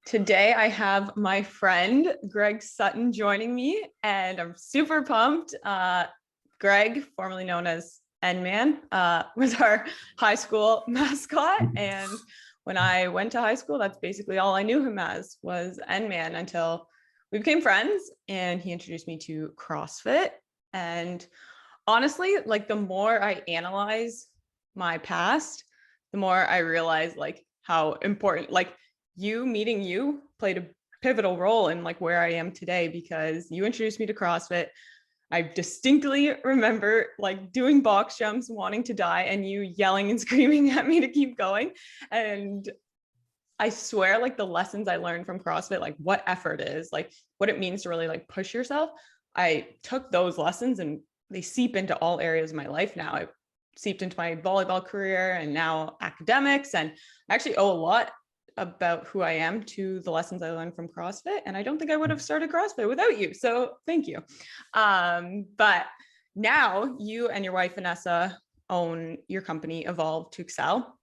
Today I have my friend Greg Sutton joining me, and I'm super pumped. Greg, formerly known as N-Man, was our high school mascot. And when I went to high school, that's basically all I knew him as was N-Man until we became friends and he introduced me to CrossFit. And honestly, like the more I analyze my past, the more I realize like how important, like meeting you played a pivotal role in like where I am today, because you introduced me to CrossFit. I distinctly remember like doing box jumps, wanting to die, and you yelling and screaming at me to keep going. And I swear, like the lessons I learned from CrossFit, like what effort is, like what it means to really like push yourself. I took those lessons and they seep into all areas of my life now. It seeped into my volleyball career and now academics. And I actually owe a lot about who I am to the lessons I learned from CrossFit. And I don't think I would have started CrossFit without you. So thank you. But now you and your wife, Vanessa, own your company, Evolve to Excel.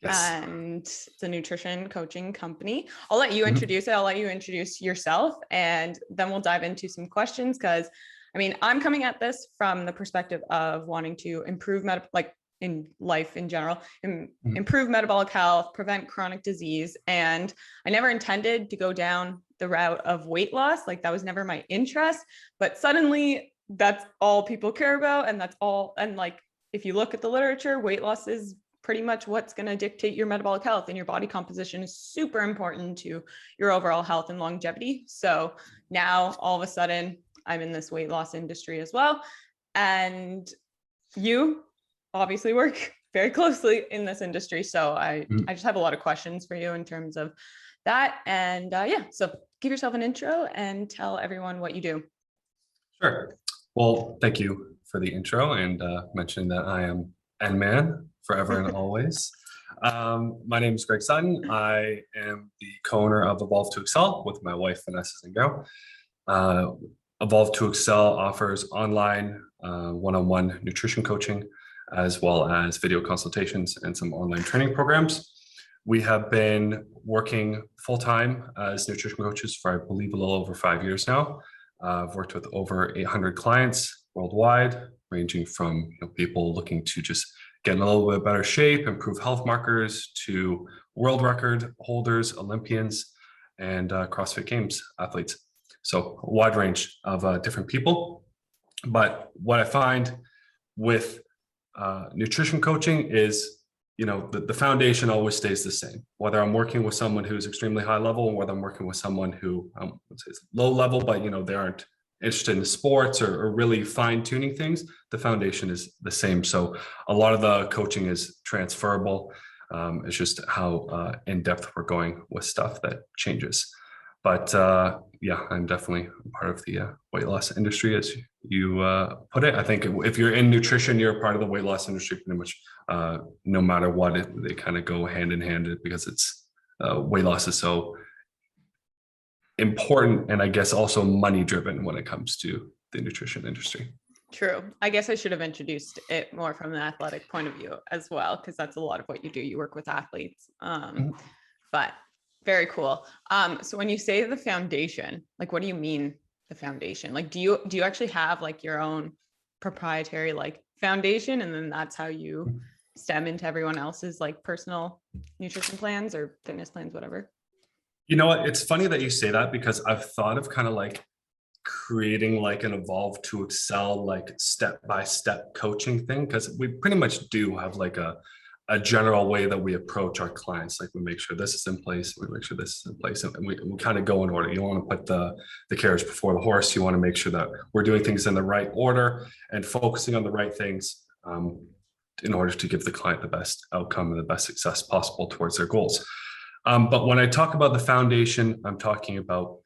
Yes. And it's a nutrition coaching company. I'll let you introduce it. I'll let you introduce yourself, and then we'll dive into some questions. Because I mean, I'm coming at this from the perspective of wanting to improve like in life in general, improve metabolic health, prevent chronic disease. And I never intended to go down the route of weight loss. Like that was never my interest, but suddenly that's all people care about. And that's all. And like, if you look at the literature, weight loss is pretty much what's going to dictate your metabolic health, and your body composition is super important to your overall health and longevity. So now all of a sudden I'm in this weight loss industry as well. And you obviously work very closely in this industry. So I just have a lot of questions for you in terms of that. And yeah, so give yourself an intro and tell everyone what you do. Sure. Well, thank you for the intro and mentioning that I am N-Man forever and always. My name is Greg Sutton. I am the co-owner of Evolve to Excel with my wife, Vanessa Zingo. Evolve to Excel offers online one-on-one nutrition coaching, as well as video consultations and some online training programs. We have been working full-time as nutrition coaches for, I believe, a little over 5 years now. I've worked with over 800 clients worldwide, ranging from people looking to just get in a little bit better shape, improve health markers, to world record holders, Olympians, and CrossFit Games athletes. So a wide range of different people. But what I find with nutrition coaching is, the foundation always stays the same. Whether I'm working with someone who's extremely high level, or whether I'm working with someone who is low level, but they aren't interested in sports or really fine tuning things, the foundation is the same. So a lot of the coaching is transferable. It's just how in depth we're going with stuff that changes. But yeah, I'm definitely part of the weight loss industry, as you put it. I think if you're in nutrition, you're part of the weight loss industry pretty much, no matter what. They kind of go hand in hand, because it's weight loss is so important, and I guess also money driven when it comes to the nutrition industry. True. I guess I should have introduced it more from the athletic point of view as well, because that's a lot of what you do. You work with athletes. But very cool. So when you say the foundation, like what do you mean the foundation? Like do you actually have like your own proprietary like foundation, and then that's how you stem into everyone else's like personal nutrition plans or fitness plans, whatever? You know what? It's funny that you say that, because I've thought of kind of like creating like an Evolve to Excel, like step-by-step coaching thing, because we pretty much do have like a general way that we approach our clients. Like we make sure this is in place, we make sure this is in place, and we kind of go in order. You don't want to put the carriage before the horse. You want to make sure that we're doing things in the right order and focusing on the right things in order to give the client the best outcome and the best success possible towards their goals. But when I talk about the foundation, I'm talking about,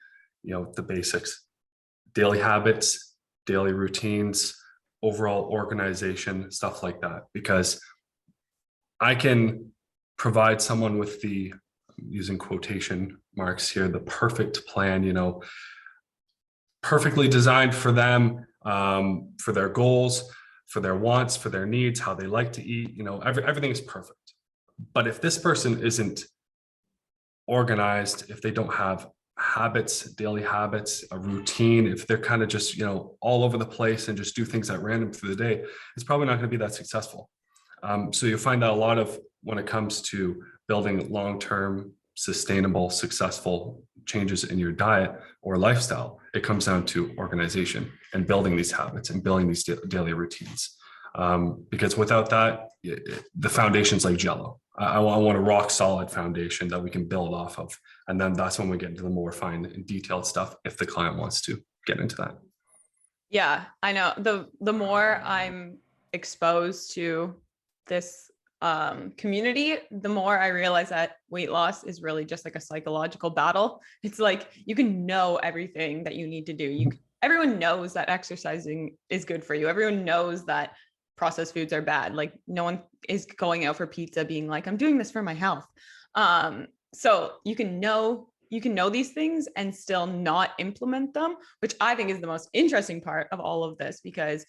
the basics, daily habits, daily routines, overall organization, stuff like that. Because I can provide someone with using quotation marks here, the perfect plan, perfectly designed for them, for their goals, for their wants, for their needs, how they like to eat, everything is perfect. But if this person isn't organized, if they don't have habits, daily habits, a routine, if they're kind of just, all over the place and just do things at random through the day, it's probably not going to be that successful. So you'll find that a lot of when it comes to building long-term, sustainable, successful changes in your diet or lifestyle, it comes down to organization and building these habits and building these daily routines. Because without that, the foundation's like Jello. I want a rock solid foundation that we can build off of. And then that's when we get into the more fine and detailed stuff if the client wants to get into that. Yeah, I know. The more I'm exposed to this community, the more I realize that weight loss is really just like a psychological battle. It's like you can know everything that you need to do. Everyone knows that exercising is good for you. Everyone knows that processed foods are bad. Like no one is going out for pizza being like, I'm doing this for my health. So you can know these things and still not implement them, which I think is the most interesting part of all of this, because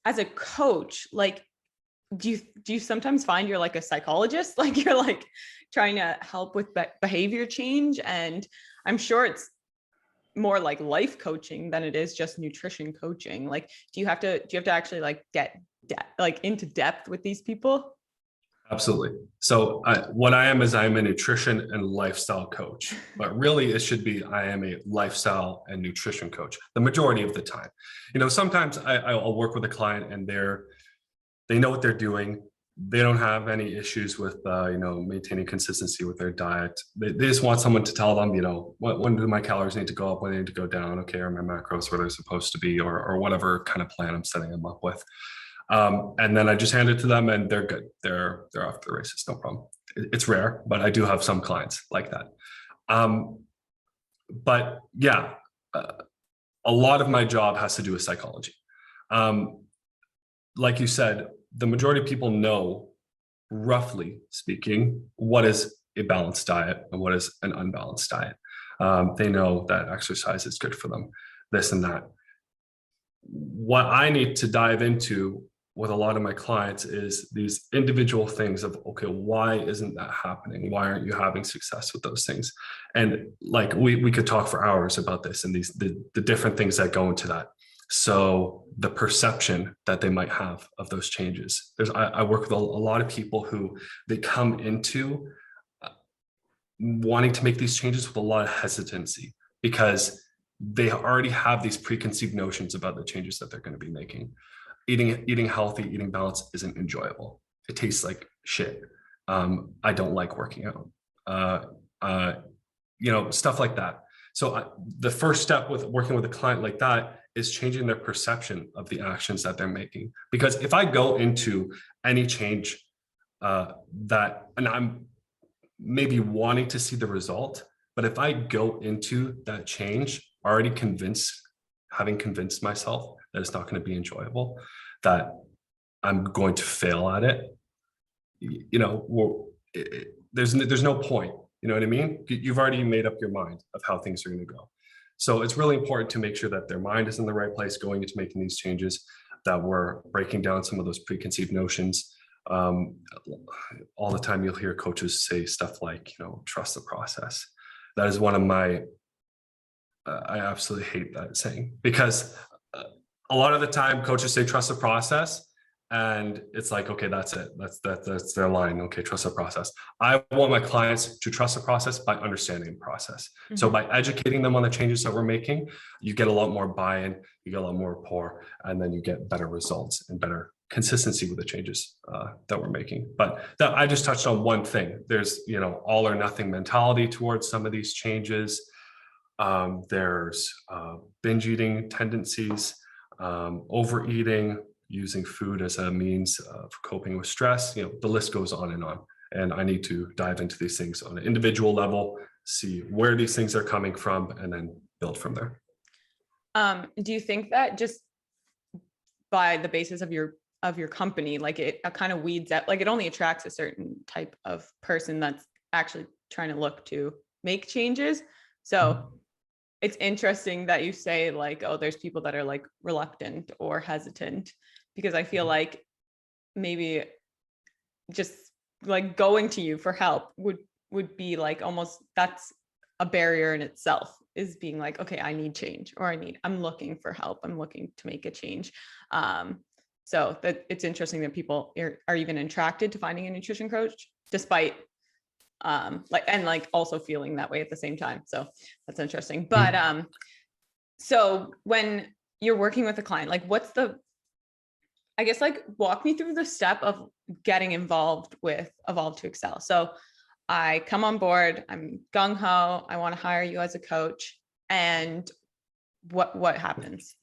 as a coach, like, do you sometimes find you're like a psychologist, like you're like trying to help with behavior change? And I'm sure it's more like life coaching than it is just nutrition coaching. Like, do you have to actually like get like into depth with these people? Absolutely. So what I am is I'm a nutrition and lifestyle coach, but really it should be I am a lifestyle and nutrition coach the majority of the time. Sometimes I'll work with a client and they know what they're doing. They don't have any issues with maintaining consistency with their diet. They just want someone to tell them, when do my calories need to go up, when they need to go down, okay, or my macros where they're supposed to be, or whatever kind of plan I'm setting them up with. And then I just hand it to them and they're good. They're off to the races, no problem. It's rare, but I do have some clients like that. But yeah, a lot of my job has to do with psychology. Like you said, the majority of people know, roughly speaking, what is a balanced diet and what is an unbalanced diet. They know that exercise is good for them, this and that. What I need to dive into with a lot of my clients is these individual things of, okay, why isn't that happening? Why aren't you having success with those things? And like, we could talk for hours about this and the different things that go into that. So the perception that they might have of those changes. I work with a lot of people who they come into wanting to make these changes with a lot of hesitancy because they already have these preconceived notions about the changes that they're going to be making. Eating healthy, eating balanced isn't enjoyable. It tastes like shit. I don't like working out. Stuff like that. So the first step with working with a client like that is changing their perception of the actions that they're making. Because if I go into any change and I'm maybe wanting to see the result, but if I go into that change already having convinced myself that it's not going to be enjoyable, that I'm going to fail at it, there's no point. You know what I mean? You've already made up your mind of how things are going to go. So it's really important to make sure that their mind is in the right place going into making these changes, that we're breaking down some of those preconceived notions. All the time you'll hear coaches say stuff like, trust the process. That is one of my, I absolutely hate that saying, because a lot of the time coaches say trust the process and it's like, okay, that's it. That's their line. Okay, trust the process. I want my clients to trust the process by understanding the process. Mm-hmm. So by educating them on the changes that we're making, you get a lot more buy-in, you get a lot more rapport, and then you get better results and better consistency with the changes that we're making. But I just touched on one thing. There's, all or nothing mentality towards some of these changes. There's binge eating tendencies, overeating, using food as a means of coping with stress. The list goes on. And I need to dive into these things on an individual level, see where these things are coming from, and then build from there. Do you think that just by the basis of your company, like it kind of weeds out, like it only attracts a certain type of person that's actually trying to look to make changes? So it's interesting that you say like, oh, there's people that are like reluctant or hesitant, because I feel like maybe just like going to you for help would would be like almost, that's a barrier in itself, is being like, okay, I need change, or I'm looking for help. I'm looking to make a change. So that it's interesting that people are even attracted to finding a nutrition coach despite also feeling that way at the same time. So that's interesting. But so when you're working with a client, like what's I guess like walk me through the step of getting involved with Evolve to Excel. So I come on board, I'm gung ho, I want to hire you as a coach, and what happens?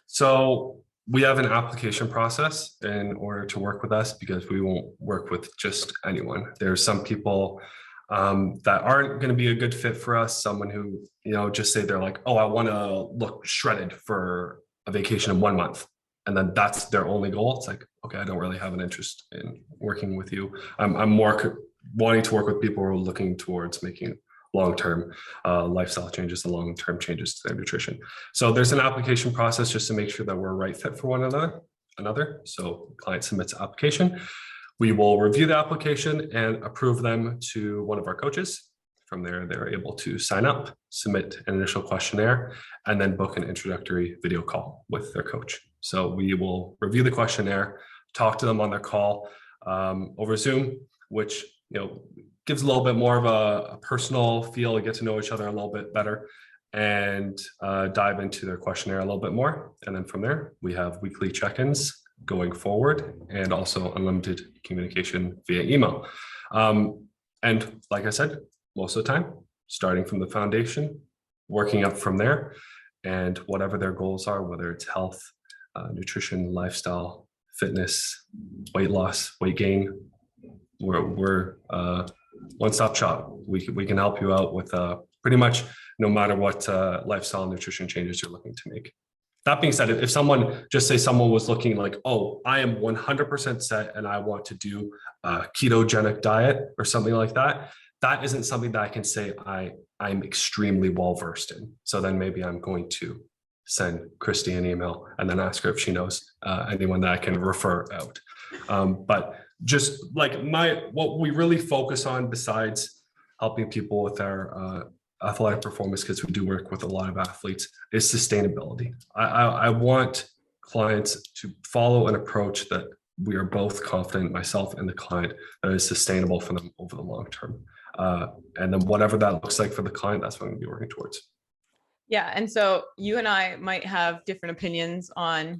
So we have an application process in order to work with us, because we won't work with just anyone. There's some people that aren't going to be a good fit for us. Someone who, just say they're like, oh, I want to look shredded for a vacation in 1 month. And then that's their only goal. It's like, okay, I don't really have an interest in working with you. I'm more wanting to work with people who are looking towards making long-term lifestyle changes and long-term changes to their nutrition. So there's an application process just to make sure that we're a right fit for one another. So client submits an application. We will review the application and approve them to one of our coaches. From there, they're able to sign up, submit an initial questionnaire, and then book an introductory video call with their coach. So we will review the questionnaire, talk to them on their call over Zoom, which gives a little bit more of a personal feel, get to know each other a little bit better, and dive into their questionnaire a little bit more. And then from there, we have weekly check-ins going forward, and also unlimited communication via email. And like I said, most of the time, starting from the foundation, working up from there, and whatever their goals are, whether it's health, nutrition, lifestyle, fitness, weight loss, weight gain, we're one-stop shop. We can help you out with pretty much no matter what lifestyle and nutrition changes you're looking to make. That being said, if someone was looking like, oh, I am 100% set and I want to do a ketogenic diet or something like that, that isn't something that I can say I'm extremely well-versed in. So then maybe I'm going to send Christy an email and then ask her if she knows anyone that I can refer out. But just like what we really focus on, besides helping people with our athletic performance, because we do work with a lot of athletes, is sustainability. I want clients to follow an approach that we are both confident, myself and the client, that is sustainable for them over the long term. And then whatever that looks like for the client, that's what I'm going to be working towards. Yeah. And so you and I might have different opinions on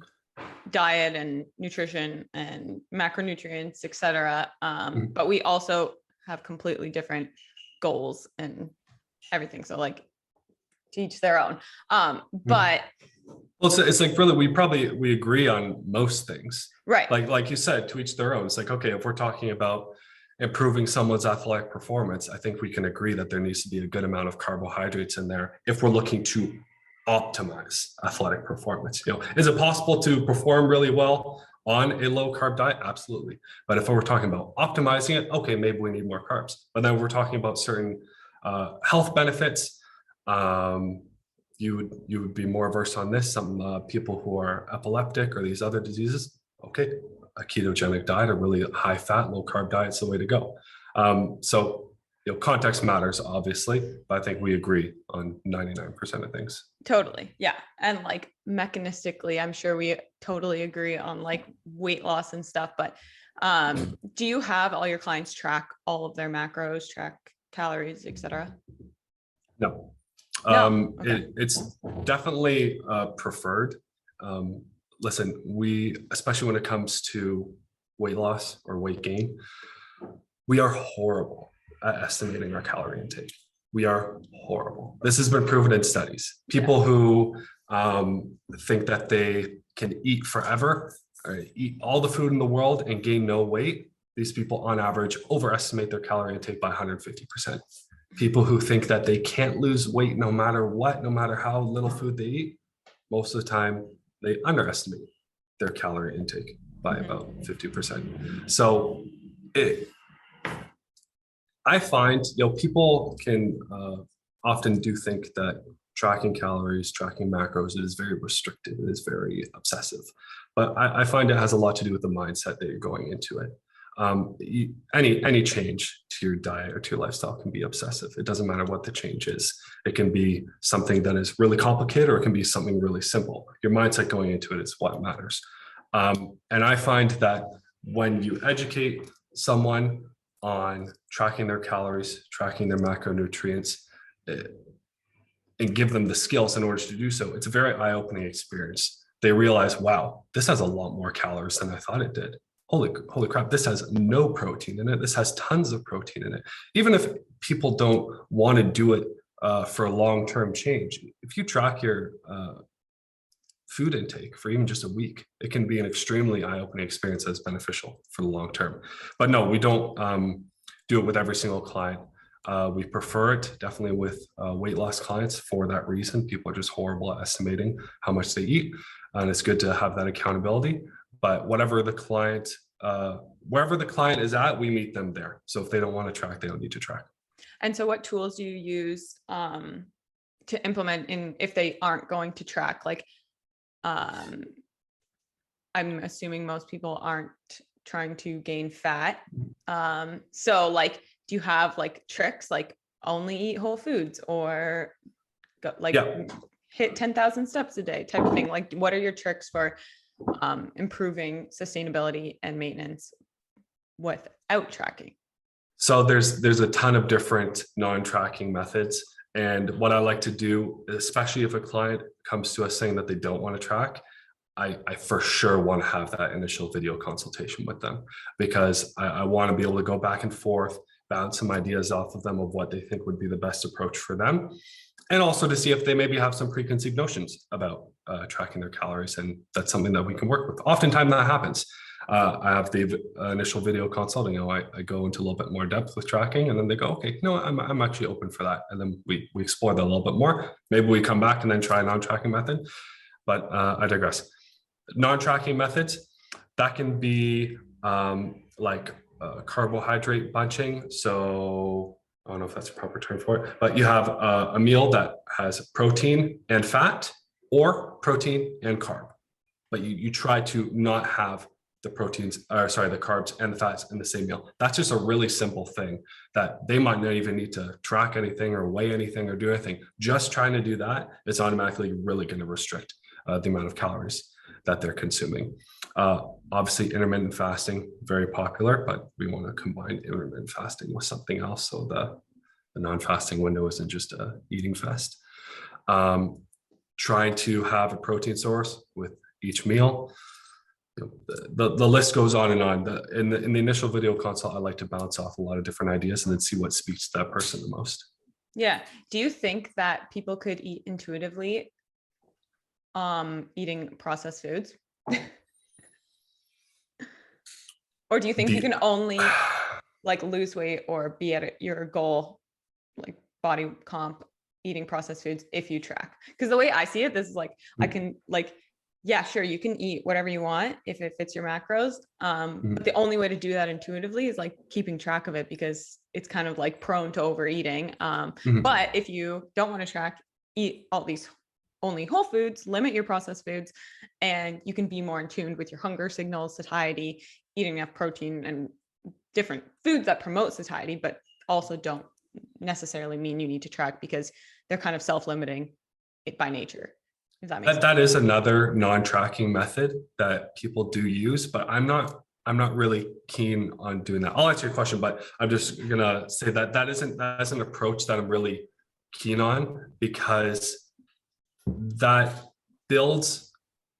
diet and nutrition and macronutrients, et cetera. But we also have completely different goals and everything. So like to each their own. But well, it's like really, we agree on most things, right? Like you said, to each their own. It's like, okay, if we're talking about improving someone's athletic performance, I think we can agree that there needs to be a good amount of carbohydrates in there if we're looking to optimize athletic performance. Is it possible to perform really well on a low carb diet? Absolutely. But if we're talking about optimizing it, okay, maybe we need more carbs. But then we're talking about certain health benefits. You would be more versed on this. Some people who are epileptic or these other diseases, okay, a ketogenic diet, a really high fat, low carb diet is the way to go. So context matters, obviously, but I think we agree on 99% of things. Totally. Yeah. And like mechanistically, I'm sure we totally agree on like weight loss and stuff, but do you have all your clients track all of their macros, track calories, et cetera? No. Okay. It's definitely preferred. Listen, especially when it comes to weight loss or weight gain, we are horrible at estimating our calorie intake. We are horrible. This has been proven in studies. People who think that they can eat forever, or eat all the food in the world and gain no weight, these people on average overestimate their calorie intake by 150%. People who think that they can't lose weight no matter what, no matter how little food they eat, most of the time they underestimate their calorie intake by about 50%. So I find, people can often do think that tracking calories, tracking macros, it is very restrictive. It is very obsessive. But I find it has a lot to do with the mindset that you're going into it. Any change to your diet or to your lifestyle can be obsessive. It doesn't matter what the change is. It can be something that is really complicated, or it can be something really simple. Your mindset going into it is what matters. And I find that when you educate someone on tracking their calories, tracking their macronutrients, and give them the skills in order to do so, it's a very eye-opening experience. They realize, wow, this has a lot more calories than I thought it did. Holy crap, this has no protein in it. This has tons of protein in it. Even if people don't want to do it for a long-term change, if you track your food intake for even just a week, it can be an extremely eye-opening experience that's beneficial for the long term. But no, we don't do it with every single client. We prefer it definitely with weight loss clients for that reason. People are just horrible at estimating how much they eat, and it's good to have that accountability. But whatever the client, wherever the client is at, we meet them there. So if they don't want to track, they don't need to track. And so what tools do you use to implement if they aren't going to track? Like, I'm assuming most people aren't trying to gain fat. So like, do you have like tricks, like only eat whole foods, or hit 10,000 steps a day type of thing? Like, what are your tricks for improving sustainability and maintenance without tracking? So there's a ton of different non-tracking methods. And what I like to do, especially if a client comes to us saying that they don't want to track, I for sure want to have that initial video consultation with them, because I want to be able to go back and forth, bounce some ideas off of them of what they think would be the best approach for them. And also to see if they maybe have some preconceived notions about tracking their calories. And that's something that we can work with. Oftentimes that happens. I have the initial video consult, I go into a little bit more depth with tracking, and then they go, okay, no, I'm actually open for that. And then we explore that a little bit more. Maybe we come back and then try a non-tracking method, but I digress. Non-tracking methods, that can be like carbohydrate bunching. So I don't know if that's a proper term for it, but you have a meal that has protein and fat, or protein and carb, but you try to not have the carbs and the fats in the same meal. That's just a really simple thing that they might not even need to track anything or weigh anything or do anything. Just trying to do that is automatically really going to restrict the amount of calories that they're consuming. Obviously, intermittent fasting, very popular, but we want to combine intermittent fasting with something else, so the non-fasting window isn't just a eating fest. Trying to have a protein source with each meal. The list goes on and on. In the initial video consult, I like to bounce off a lot of different ideas and then see what speaks to that person the most. Yeah. Do you think that people could eat intuitively eating processed foods? Or do you think you can only like lose weight or be at your goal, like body comp, eating processed foods if you track? Because the way I see it, this is like, I can like, yeah, sure, you can eat whatever you want if it fits your macros. But the only way to do that intuitively is like keeping track of it, because it's kind of like prone to overeating. But if you don't want to track, eat all these only whole foods, limit your processed foods, and you can be more in tune with your hunger signals, satiety, eating enough protein and different foods that promote satiety, but also don't necessarily mean you need to track, because they're kind of self-limiting it by nature. If that makes sense. That is another non-tracking method that people do use, but I'm not really keen on doing that. I'll answer your question, but I'm just gonna say that's an approach that I'm really keen on, because that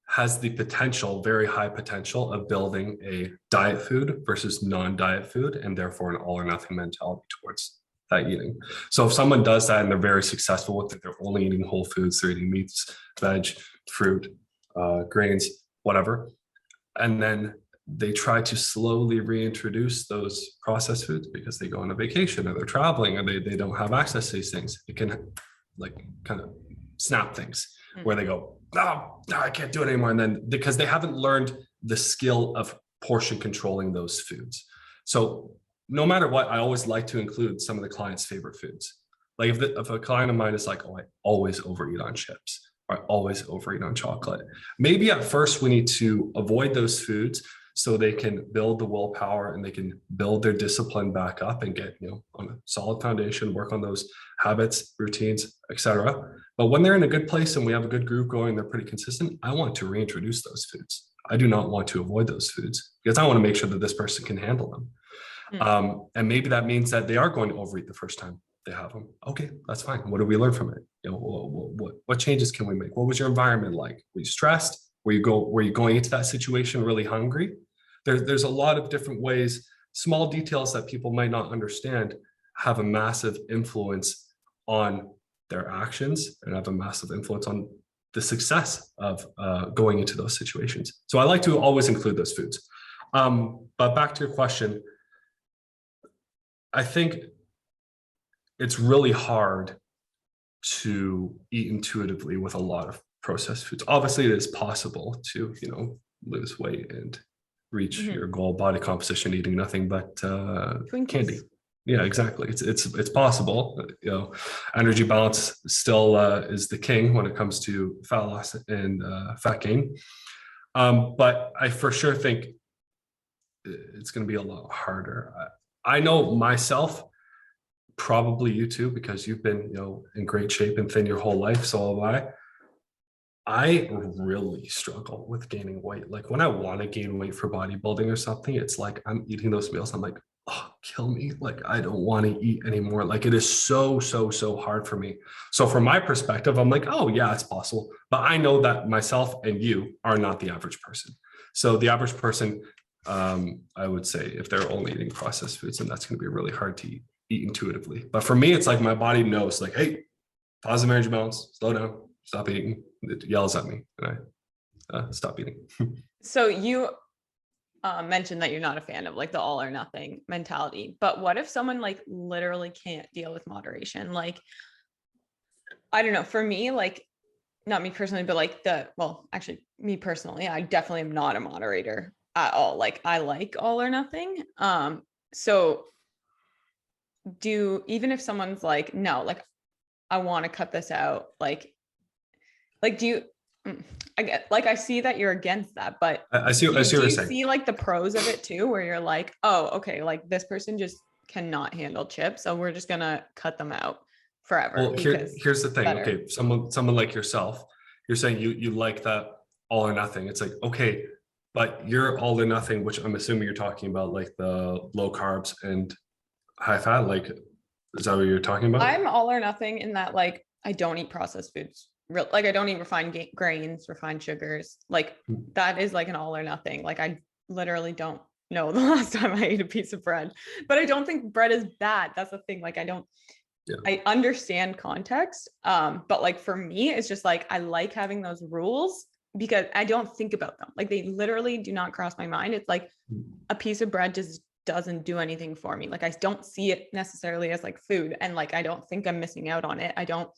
has the potential, very high potential, of building a diet food versus non-diet food, and therefore an all or nothing mentality towards that eating. So if someone does that and they're very successful with it, they're only eating whole foods, they're eating meats, veg, fruit, grains, whatever, and then they try to slowly reintroduce those processed foods because they go on a vacation or they're traveling or they don't have access to these things, it can like kind of snap things where they go, no, I can't do it anymore. And then because they haven't learned the skill of portion controlling those foods. So no matter what, I always like to include some of the client's favorite foods. Like if a client of mine is like, oh, I always overeat on chips, or I always overeat on chocolate. Maybe at first we need to avoid those foods so they can build the willpower and they can build their discipline back up and get, on a solid foundation, work on those habits, routines, etc. But when they're in a good place and we have a good group going, they're pretty consistent, I want to reintroduce those foods. I do not want to avoid those foods because I want to make sure that this person can handle them. And maybe that means that they are going to overeat the first time they have them. Okay, that's fine. What do we learn from it? What changes can we make? What was your environment like? Were you stressed? Were you going into that situation really hungry? There's a lot of different ways. Small details that people might not understand have a massive influence on their actions and have a massive influence on the success of going into those situations. So I like to always include those foods. But back to your question, I think it's really hard to eat intuitively with a lot of processed foods. Obviously, it is possible to, lose weight and reach your goal body composition eating nothing but candy. Yeah, exactly. It's possible. Energy balance still is the king when it comes to fat loss and fat gain. But I for sure think it's going to be a lot harder. I know myself, probably you too, because you've been, in great shape and thin your whole life. So have I. I really struggle with gaining weight. Like when I want to gain weight for bodybuilding or something, it's like I'm eating those meals. I'm like, oh, kill me. Like I don't want to eat anymore. Like it is so hard for me. So from my perspective, I'm like, oh yeah, it's possible. But I know that myself and you are not the average person. So the average person, I would say if they're only eating processed foods, then that's going to be really hard to eat intuitively. But for me, it's like my body knows like, hey, positive energy balance, slow down, stop eating. It yells at me and I stop eating. So you mentioned that you're not a fan of like the all or nothing mentality, but what if someone like literally can't deal with moderation? Like, I don't know, for me, like not me personally, but like actually me personally, I definitely am not a moderator at all. Like I like all or nothing. So even if someone's like, no, like I want to cut this out, like do you, I see that you're against that, but I see what you're saying. See like the pros of it too, where you're like, oh, okay, like this person just cannot handle chips, so we're just gonna cut them out forever. Well, here's the thing. Okay, someone like yourself, you're saying you like that all or nothing. It's like, okay, but you're all or nothing, which I'm assuming you're talking about like the low carbs and high fat. Like, is that what you're talking about? I'm all or nothing in that, like, I don't eat processed foods. Like I don't eat refined grains, refined sugars. Like that is like an all or nothing. Like I literally don't know the last time I ate a piece of bread, but I don't think bread is bad. That's the thing. Like I understand context. But like for me, it's just like, I like having those rules because I don't think about them. Like they literally do not cross my mind. It's like a piece of bread just doesn't do anything for me. Like I don't see it necessarily as like food. And like, I don't think I'm missing out on it. I don't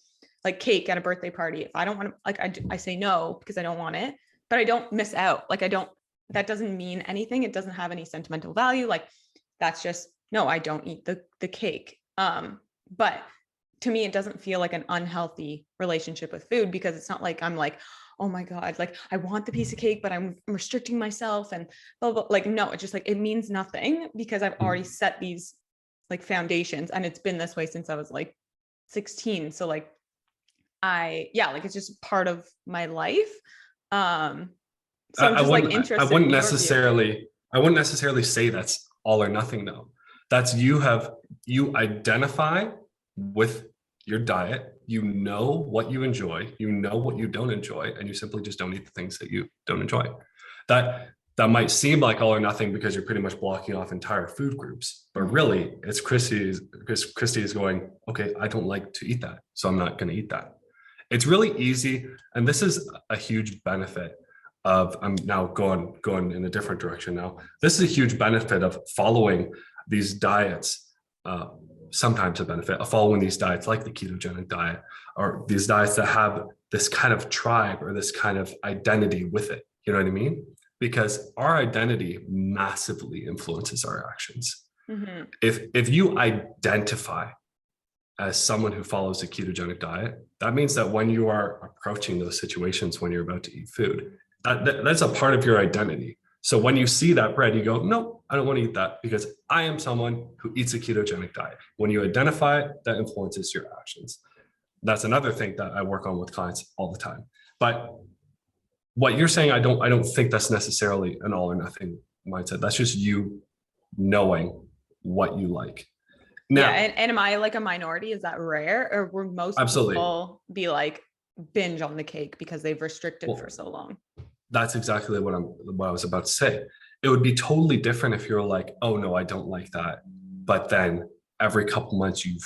like cake at a birthday party. If I don't want to, like, I say no because I don't want it, but I don't miss out. Like that doesn't mean anything. It doesn't have any sentimental value. Like that's just, no, I don't eat the cake. But to me, it doesn't feel like an unhealthy relationship with food because it's not like I'm like, oh my God, like I want the piece of cake, but I'm restricting myself and blah, blah. Like, no, it's just like, it means nothing because I've already set these like foundations and it's been this way since I was like 16. So like, like it's just part of my life. So I'm just like interested. I wouldn't necessarily say that's all or nothing though. That's you identify with your diet, you know what you enjoy, you know what you don't enjoy, and you simply just don't eat the things that you don't enjoy. That might seem like all or nothing because you're pretty much blocking off entire food groups, but really it's Christy is going, okay, I don't like to eat that, so I'm not going to eat that. It's really easy, and this is a huge benefit of, I'm now going in a different direction now. This is a huge benefit of following these diets, sometimes a benefit of following these diets like the ketogenic diet, or these diets that have this kind of tribe or this kind of identity with it. You know what I mean? Because our identity massively influences our actions. Mm-hmm. If you identify as someone who follows a ketogenic diet, that means that when you are approaching those situations, when you're about to eat food, that's a part of your identity. So when you see that bread, you go, no, I don't want to eat that because I am someone who eats a ketogenic diet. When you identify it, that influences your actions. That's another thing that I work on with clients all the time. But what you're saying, I don't think that's necessarily an all or nothing mindset. That's just you knowing what you like. Now, yeah. And am I like a minority? Is that rare? Or will most absolutely. people be like binge on the cake because they've restricted for so long? That's exactly what I was about to say. It would be totally different if you're like, oh no, I don't like that. But then every couple months you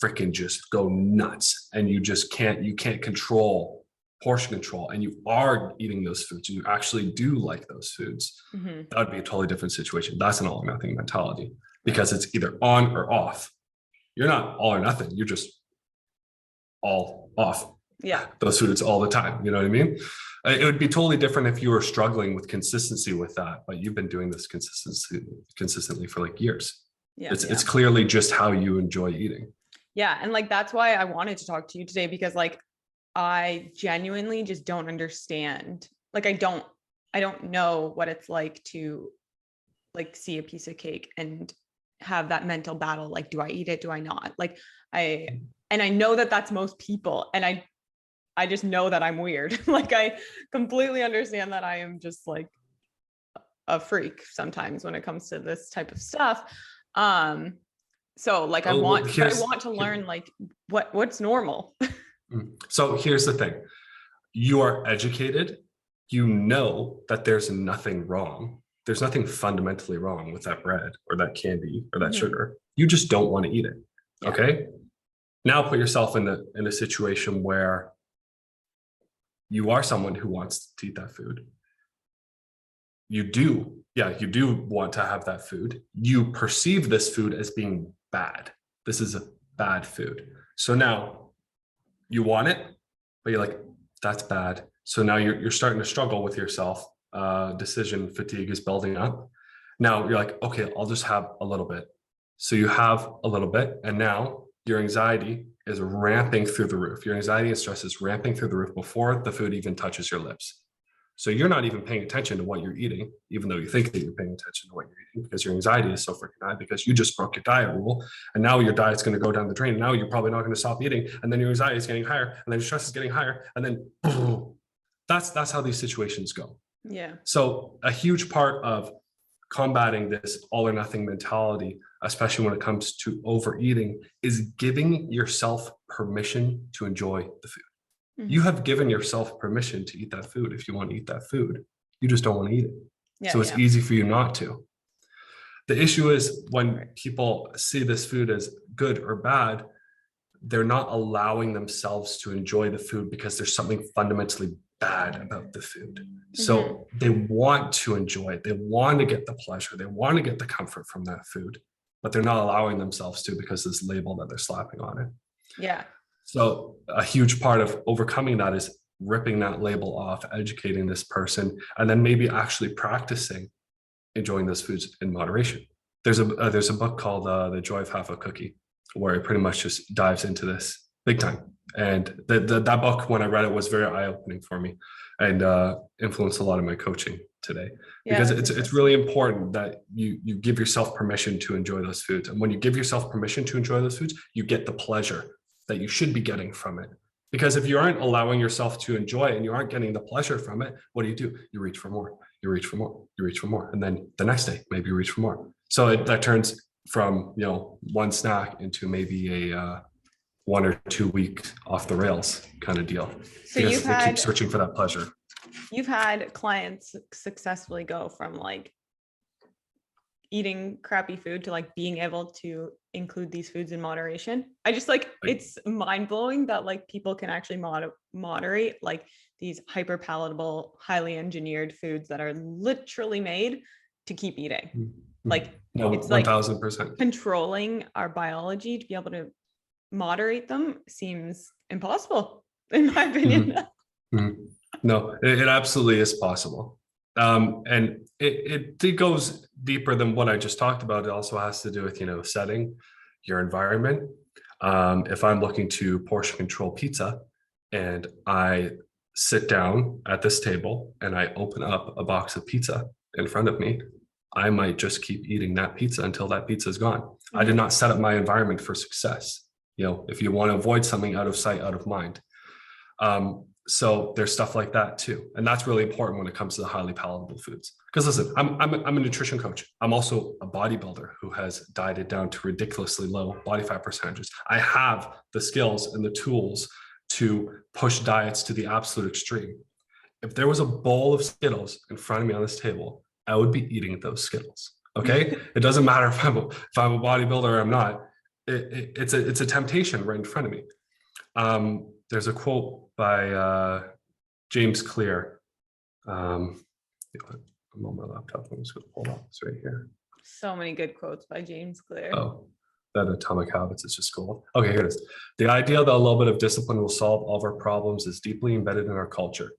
freaking just go nuts and you can't control portion control and you are eating those foods and you actually do like those foods. That would be a totally different situation. That's an all or nothing mentality because it's either on or off. You're not all or nothing. You're just all off. Yeah. Those foods all the time. You know what I mean? It would be totally different if you were struggling with consistency with that, but you've been doing this consistently for like years. Yeah, it's clearly just how you enjoy eating. Yeah. And like, that's why I wanted to talk to you today, because like, I genuinely just don't understand. Like, I don't know what it's like to like see a piece of cake and have that mental battle. Like, do I eat it? Do I not? Like I know that that's most people. And I just know that I'm weird. Like, I completely understand that I am just like a freak sometimes when it comes to this type of stuff. So like, I want to learn like what's normal. So here's the thing. You are educated. You know that there's nothing wrong. There's nothing fundamentally wrong with that bread or that candy or that sugar. You just don't want to eat it. Yeah. Okay. Now put yourself in a situation where you are someone who wants to eat that food. You do want to have that food. You perceive this food as being bad. This is a bad food. So now you want it, but you're like, that's bad. So now you're starting to struggle with yourself. Decision fatigue is building up. Now you're like, okay, I'll just have a little bit. So you have a little bit, and now your anxiety is ramping through the roof. Your anxiety and stress is ramping through the roof before the food even touches your lips. So you're not even paying attention to what you're eating, even though you think that you're paying attention to what you're eating, because your anxiety is so freaking high because you just broke your diet rule. And now your diet's going to go down the drain. Now you're probably not going to stop eating. And then your anxiety is getting higher. And then your stress is getting higher. And then boom, that's how these situations go. Yeah. So a huge part of combating this all or nothing mentality, especially when it comes to overeating, is giving yourself permission to enjoy the food. You have given yourself permission to eat that food if you want to eat that food. You just don't want to eat it. Yeah, so it's easy for you not to. The issue is when people see this food as good or bad, they're not allowing themselves to enjoy the food because there's something fundamentally bad about the food. So they want to enjoy it. They want to get the pleasure. They want to get the comfort from that food, but they're not allowing themselves to because of this label that they're slapping on it. Yeah. So a huge part of overcoming that is ripping that label off, educating this person, and then maybe actually practicing enjoying those foods in moderation. There's a book called The Joy of Half a Cookie, where it pretty much just dives into this big time. And that book, when I read it, was very eye-opening for me and influenced a lot of my coaching today. Because it's really important that you give yourself permission to enjoy those foods. And when you give yourself permission to enjoy those foods, you get the pleasure that you should be getting from it. Because if you aren't allowing yourself to enjoy it and you aren't getting the pleasure from it, what do? You reach for more, you reach for more, you reach for more. And then the next day, maybe you reach for more. So that turns from, one snack into maybe a 1 or 2 week off the rails kind of deal. So because they keep searching for that pleasure. You've had clients successfully go from like eating crappy food to like being able to include these foods in moderation. I just it's mind blowing that like people can actually moderate like these hyper palatable, highly engineered foods that are literally made to keep eating. Mm-hmm. Like it's 1000%. Controlling our biology to be able to moderate them seems impossible, in my opinion. Mm-hmm. Mm-hmm. No, it absolutely is possible. And it goes deeper than what I just talked about. It also has to do with, setting your environment. If I'm looking to portion control pizza and I sit down at this table and I open up a box of pizza in front of me, I might just keep eating that pizza until that pizza is gone. Mm-hmm. I did not set up my environment for success. You know, if you want to avoid something, out of sight, out of mind. So there's stuff like that too. And that's really important when it comes to the highly palatable foods. Because listen, I'm a nutrition coach. I'm also a bodybuilder who has dieted down to ridiculously low body fat percentages. I have the skills and the tools to push diets to the absolute extreme. If there was a bowl of Skittles in front of me on this table, I would be eating those Skittles. Okay. It doesn't matter if I'm a bodybuilder or I'm not. It's a temptation right in front of me. There's a quote by James Clear. I'm on my laptop. I'm just going to pull it up. It's right here. So many good quotes by James Clear. Oh, that Atomic Habits is just gold. Okay, here it is. The idea that a little bit of discipline will solve all of our problems is deeply embedded in our culture.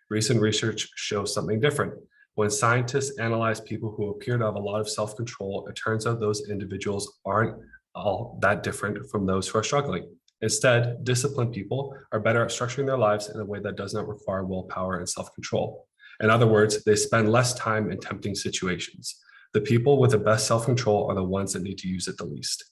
Recent research shows something different. When scientists analyze people who appear to have a lot of self-control, it turns out those individuals aren't all that different from those who are struggling. Instead, disciplined people are better at structuring their lives in a way that does not require willpower and self-control. In other words, they spend less time in tempting situations. The people with the best self-control are the ones that need to use it the least.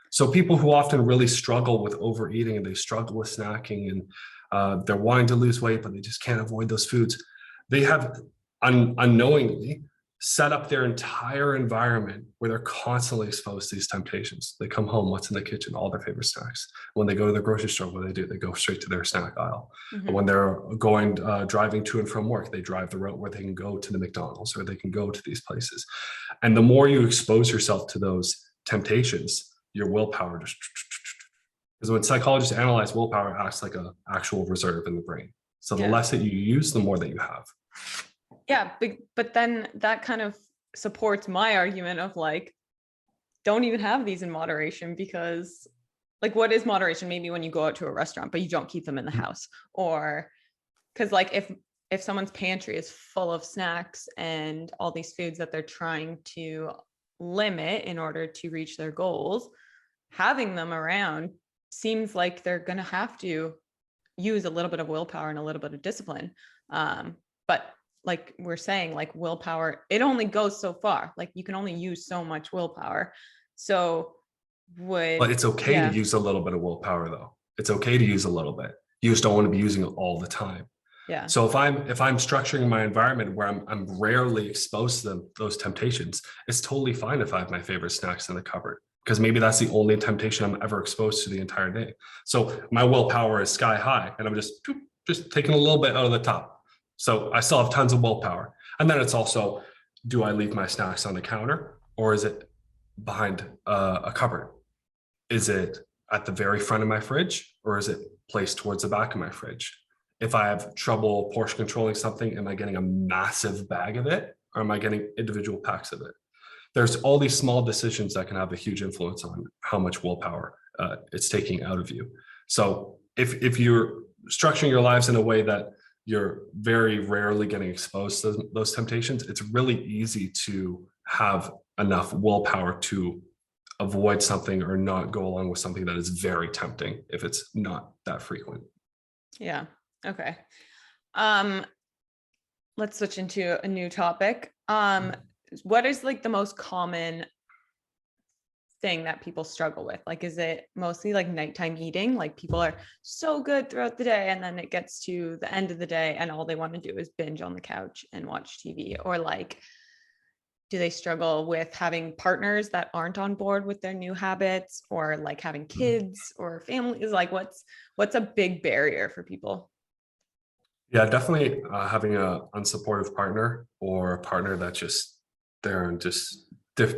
So people who often really struggle with overeating and they struggle with snacking and they're wanting to lose weight, but they just can't avoid those foods, they have unknowingly set up their entire environment where they're constantly exposed to these temptations. They come home, what's in the kitchen? All their favorite snacks. When they go to the grocery store, what do? They go straight to their snack aisle. Mm-hmm. When they're driving to and from work, they drive the route where they can go to the McDonald's or they can go to these places. And the more you expose yourself to those temptations, your willpower just, because when psychologists analyze willpower, it acts like an actual reserve in the brain. So the less that you use, the more that you have. Yeah, but then that kind of supports my argument of like, don't even have these in moderation, because like, what is moderation? Maybe when you go out to a restaurant, but you don't keep them in the house, or because like if someone's pantry is full of snacks and all these foods that they're trying to limit in order to reach their goals, having them around seems like they're going to have to use a little bit of willpower and a little bit of discipline. But like we're saying, like willpower, it only goes so far. Like you can only use so much willpower. So but it's okay to use a little bit of willpower though. It's okay to use a little bit. You just don't want to be using it all the time. Yeah. So if I'm structuring my environment where I'm rarely exposed to those temptations, it's totally fine if I have my favorite snacks in the cupboard, because maybe that's the only temptation I'm ever exposed to the entire day. So my willpower is sky high and I'm just taking a little bit out of the top. So I still have tons of willpower. And then it's also, do I leave my snacks on the counter, or is it behind a cupboard? Is it at the very front of my fridge, or is it placed towards the back of my fridge? If I have trouble portion controlling something, am I getting a massive bag of it, or am I getting individual packs of it? There's all these small decisions that can have a huge influence on how much willpower it's taking out of you. So if you're structuring your lives in a way that you're very rarely getting exposed to those temptations, it's really easy to have enough willpower to avoid something or not go along with something that is very tempting if it's not that frequent. Yeah. Okay. Let's switch into a new topic. What is like the most common thing that people struggle with? Like, is it mostly like nighttime eating? Like people are so good throughout the day and then it gets to the end of the day and all they want to do is binge on the couch and watch TV? Or like, do they struggle with having partners that aren't on board with their new habits, or like having kids or families? Like what's a big barrier for people? Yeah, definitely having a unsupportive partner, or a partner that they're just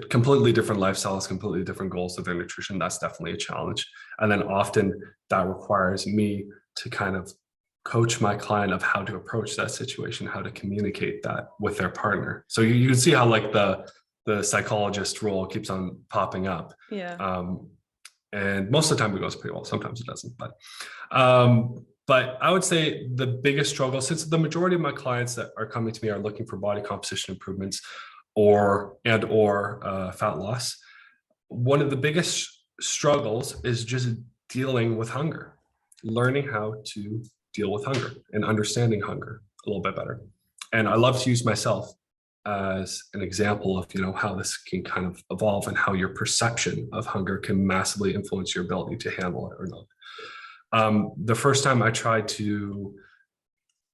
completely different lifestyles, completely different goals with their nutrition. That's definitely a challenge. And then often that requires me to kind of coach my client of how to approach that situation, how to communicate that with their partner. So you can see how like the psychologist role keeps on popping up. Yeah. And most of the time it goes pretty well. Sometimes it doesn't, but I would say the biggest struggle, since the majority of my clients that are coming to me are looking for body composition improvements or fat loss, one of the biggest struggles is just dealing with hunger, learning how to deal with hunger and understanding hunger a little bit better. And I love to use myself as an example of, how this can kind of evolve and how your perception of hunger can massively influence your ability to handle it or not. The first time I tried to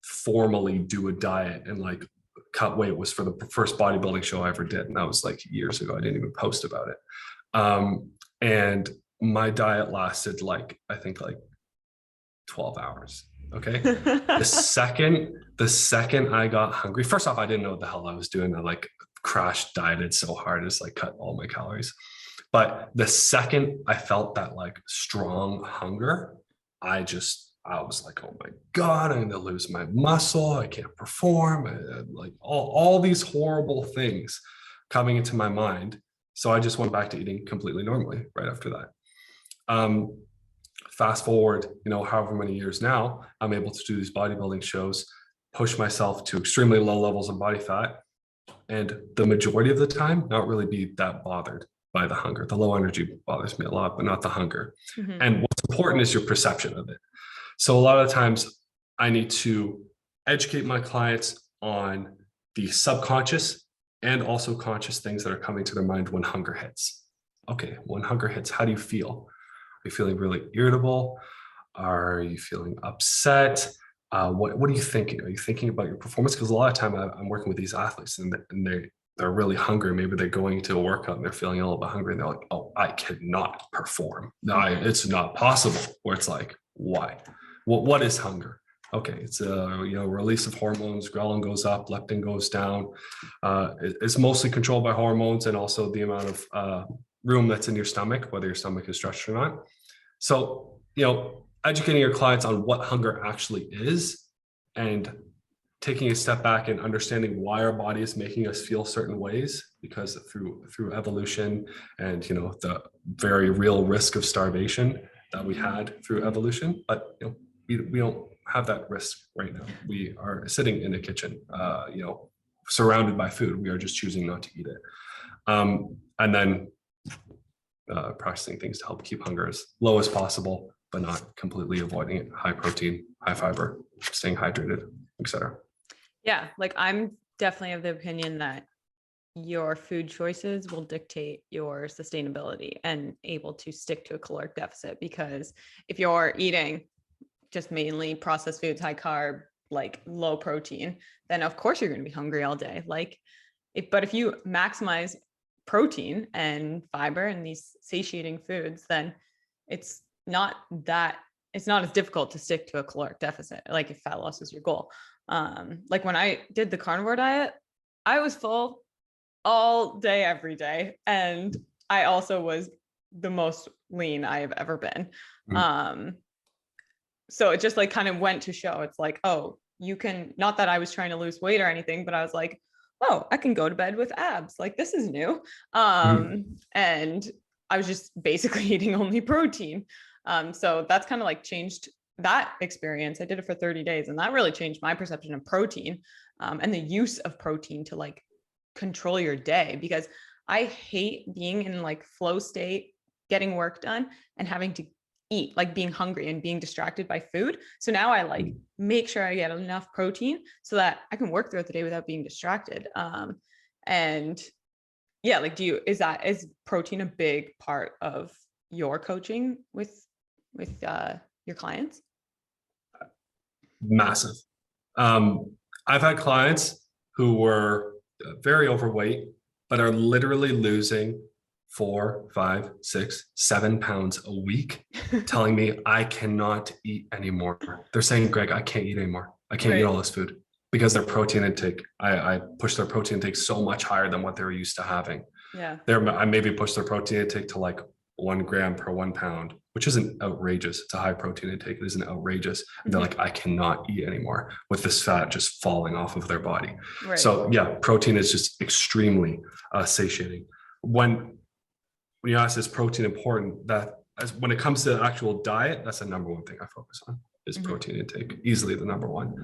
formally do a diet and like cut weight was for the first bodybuilding show I ever did. And that was like years ago. I didn't even post about it. And my diet lasted I think 12 hours. Okay. The second I got hungry, first off, I didn't know what the hell I was doing. I like crashed dieted so hard, just like cut all my calories. But the second I felt that like strong hunger, I was like, oh my God, I'm going to lose my muscle. I can't perform. Like all these horrible things coming into my mind. So I just went back to eating completely normally right after that. Fast forward, however many years now, I'm able to do these bodybuilding shows, push myself to extremely low levels of body fat. And the majority of the time, not really be that bothered by the hunger. The low energy bothers me a lot, but not the hunger. Mm-hmm. And what's important is your perception of it. So a lot of times I need to educate my clients on the subconscious and also conscious things that are coming to their mind when hunger hits. Okay, when hunger hits, how do you feel? Are you feeling really irritable? Are you feeling upset? What are you thinking? Are you thinking about your performance? Because a lot of time I'm working with these athletes and they're really hungry. Maybe they're going to a workout and they're feeling a little bit hungry and they're like, oh, I cannot perform. It's not possible. Where it's like, why? What is hunger? Okay, it's a release of hormones. Ghrelin goes up, leptin goes down. It's mostly controlled by hormones and also the amount of room that's in your stomach, whether your stomach is stretched or not. So, educating your clients on what hunger actually is and taking a step back and understanding why our body is making us feel certain ways, because through evolution and, the very real risk of starvation that we had through evolution, but, we don't have that risk right now. We are sitting in a kitchen, surrounded by food. We are just choosing not to eat it. And then practicing things to help keep hunger as low as possible, but not completely avoiding it. High protein, high fiber, staying hydrated, etc. Yeah, I'm definitely of the opinion that your food choices will dictate your sustainability and able to stick to a caloric deficit. Because if you're eating just mainly processed foods, high carb, low protein, then of course you're going to be hungry all day. But if you maximize protein and fiber and these satiating foods, then it's not as difficult to stick to a caloric deficit. If fat loss is your goal. When I did the carnivore diet, I was full all day, every day. And I also was the most lean I have ever been. So it just kind of went to show it's oh, you can, not that I was trying to lose weight or anything, but I was like, oh, I can go to bed with abs. This is new. And I was just basically eating only protein. So that's kind of changed that experience. I did it for 30 days and that really changed my perception of protein, and the use of protein to control your day, because I hate being in flow state, getting work done and having to eat, being hungry and being distracted by food. So now I make sure I get enough protein so that I can work throughout the day without being distracted. And yeah, is protein a big part of your coaching with your clients? Massive. I've had clients who were very overweight, but are literally losing 4, 5, 6, 7 pounds a week, telling me I cannot eat anymore. They're saying, Greg, I can't eat anymore. I can't eat all this food because their protein intake, I push their protein intake so much higher than what they were used to having. Yeah. I maybe push their protein intake to 1 gram per 1 pound, which isn't outrageous. It's a high protein intake. It isn't outrageous. And they're I cannot eat anymore with this fat just falling off of their body. Right. So yeah, protein is just extremely satiating. When you ask, is protein important? When it comes to actual diet, that's the number one thing I focus on is protein intake. Easily the number one.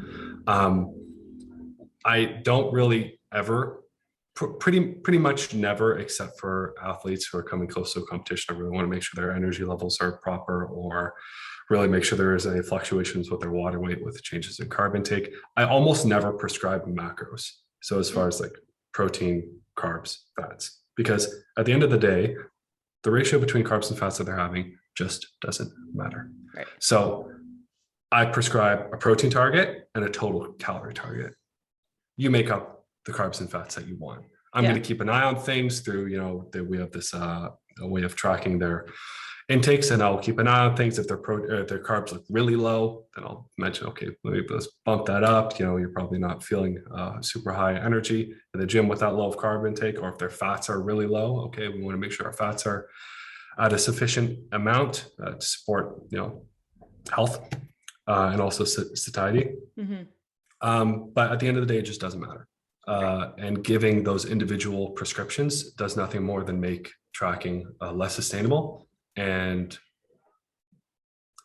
I don't really ever, pretty much never, except for athletes who are coming close to a competition. I really want to make sure their energy levels are proper, or really make sure there is any fluctuations with their water weight, with changes in carb intake. I almost never prescribe macros. So as far as protein, carbs, fats, because at the end of the day, the ratio between carbs and fats that they're having just doesn't matter. Right. So I prescribe a protein target and a total calorie target. You make up the carbs and fats that you want. I'm going to keep an eye on things through, we have this a way of tracking their intakes, and I'll keep an eye on things. If their carbs look really low, then I'll mention, okay, maybe let's bump that up. You're probably not feeling super high energy in the gym with that low of carb intake, or if their fats are really low, okay, we want to make sure our fats are at a sufficient amount to support, health and also satiety. But at the end of the day, it just doesn't matter. And giving those individual prescriptions does nothing more than make tracking less sustainable and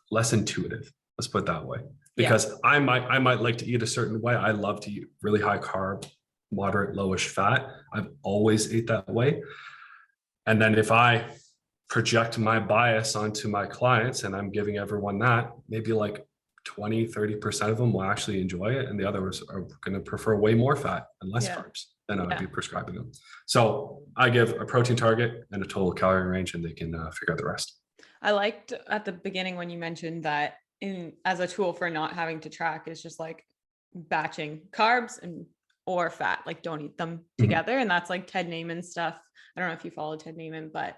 less intuitive. Let's put it that way. Because I might like to eat a certain way. I love to eat really high carb, moderate, lowish fat. I've always ate that way. And then if I project my bias onto my clients and I'm giving everyone that, maybe like 20-30% of them will actually enjoy it, and the others are going to prefer way more fat and less carbs than I'd be prescribing them. So I give a protein target and a total calorie range, and they can figure out the rest. I liked at the beginning when you mentioned that as a tool for not having to track is just like batching carbs or fat, like don't eat them together. And that's like Ted Naiman's stuff. I don't know if you follow Ted Naiman, but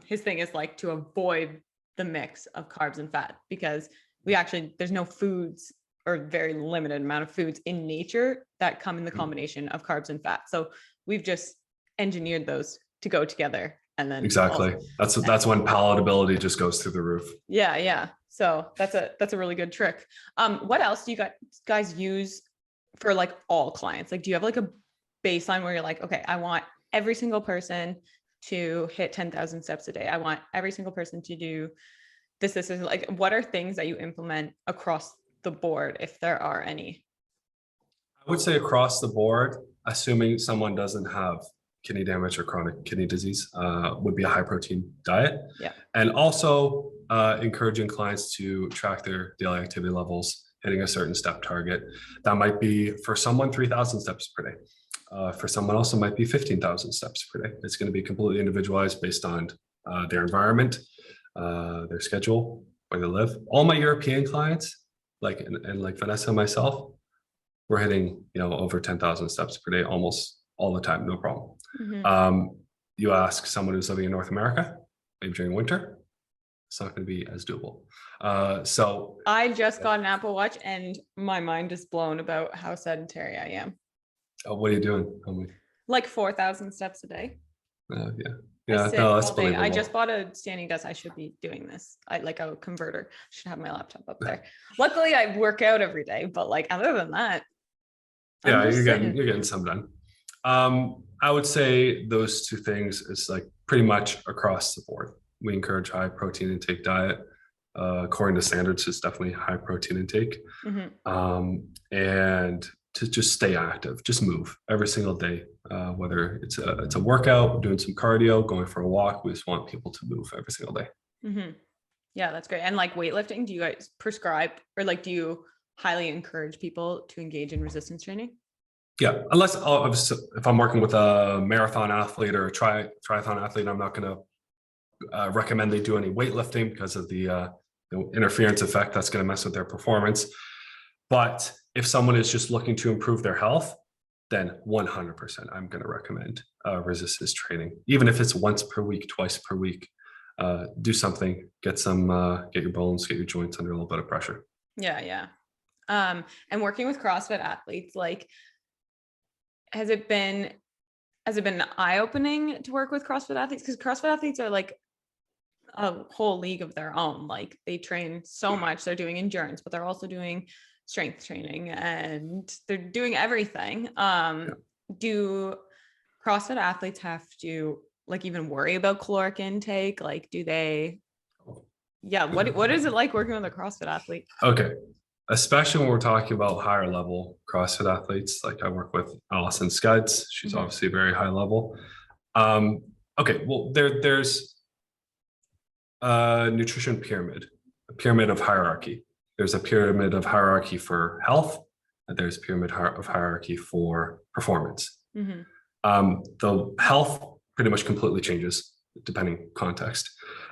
his thing is like to avoid the mix of carbs and fat, because there's no foods or very limited amount of foods in nature that come in the combination of carbs and fat. So we've just engineered those to go together. And then exactly, that's when palatability just goes through the roof. Yeah. So that's a really good trick. What else do you guys use for like all clients? Like, do you have like a baseline where you're like, okay, I want every single person to hit 10,000 steps a day. I want every single person to do this is like, what are things that you implement across the board, if there are any? I would say across the board, assuming someone doesn't have kidney damage or chronic kidney disease, would be a high protein diet. And also encouraging clients to track their daily activity levels, hitting a certain step target. That might be for someone 3,000 steps per day. For someone else, it might be 15,000 steps per day. It's going to be completely individualized based on their environment, their schedule, where they live. All my European clients, like Vanessa and myself, we're hitting over 10,000 steps per day almost all the time, no problem. You ask someone who's living in North America, maybe during winter, it's not going to be as doable. So I just got an Apple Watch and my mind is blown about how sedentary I am. What are you doing? Like 4,000 steps a day. Yeah, no, that's believable. I just bought a standing desk. I should be doing this. I like a converter. Should have my laptop up there. Luckily, I work out every day, but like other than that, you're getting some done. I would say those two things is like pretty much across the board. We encourage high protein intake diet. According to standards, it's definitely high protein intake. And to just stay active, just move every single day. Whether it's a workout, doing some cardio, going for a walk, we just want people to move every single day. Yeah, that's great. And like weightlifting, do you guys prescribe or like do you highly encourage people to engage in resistance training? Yeah, unless if I'm working with a marathon athlete or a triathlon athlete, I'm not going to recommend they do any weightlifting because of the interference effect that's going to mess with their performance. But if someone is just looking to improve their health, then 100% I'm going to recommend resistance training. Even if it's once per week, twice per week, do something, get your bones, get your joints under a little bit of pressure. Yeah. And working with CrossFit athletes, like, has it been eye-opening to work with CrossFit athletes? Because CrossFit athletes are like a whole league of their own. Like they train so much. They're doing endurance, but they're also doing strength training and they're doing everything. Do CrossFit athletes have to like even worry about caloric intake? Like, do they? Yeah. What is it like working with a CrossFit athlete? Okay. Especially when we're talking about higher level CrossFit athletes. Like I work with Allison Scuds. She's obviously very high level. Okay. Well, there's a nutrition pyramid, a pyramid of hierarchy. There's a pyramid of hierarchy for health, and there's a pyramid of hierarchy for performance. Mhm. The health pretty much completely changes depending context,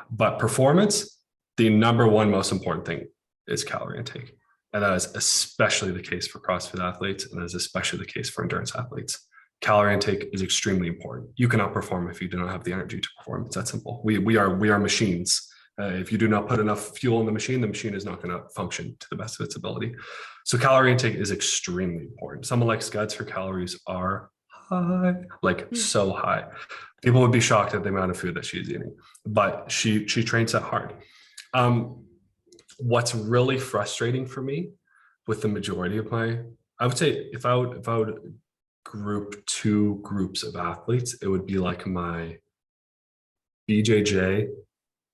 but performance, the number one most important thing is calorie intake. And that is especially the case for CrossFit athletes, and that is especially the case for endurance athletes. Calorie intake is extremely important. You cannot perform if you do not have the energy to perform. It's that simple. We are machines. If you do not put enough fuel in the machine is not going to function to the best of its ability. So calorie intake is extremely important. Someone like Scuds, her calories are high, like so high. People would be shocked at the amount of food that she's eating, but she trains that hard. What's really frustrating for me with the majority of I would say if I would group two groups of athletes, it would be like my BJJ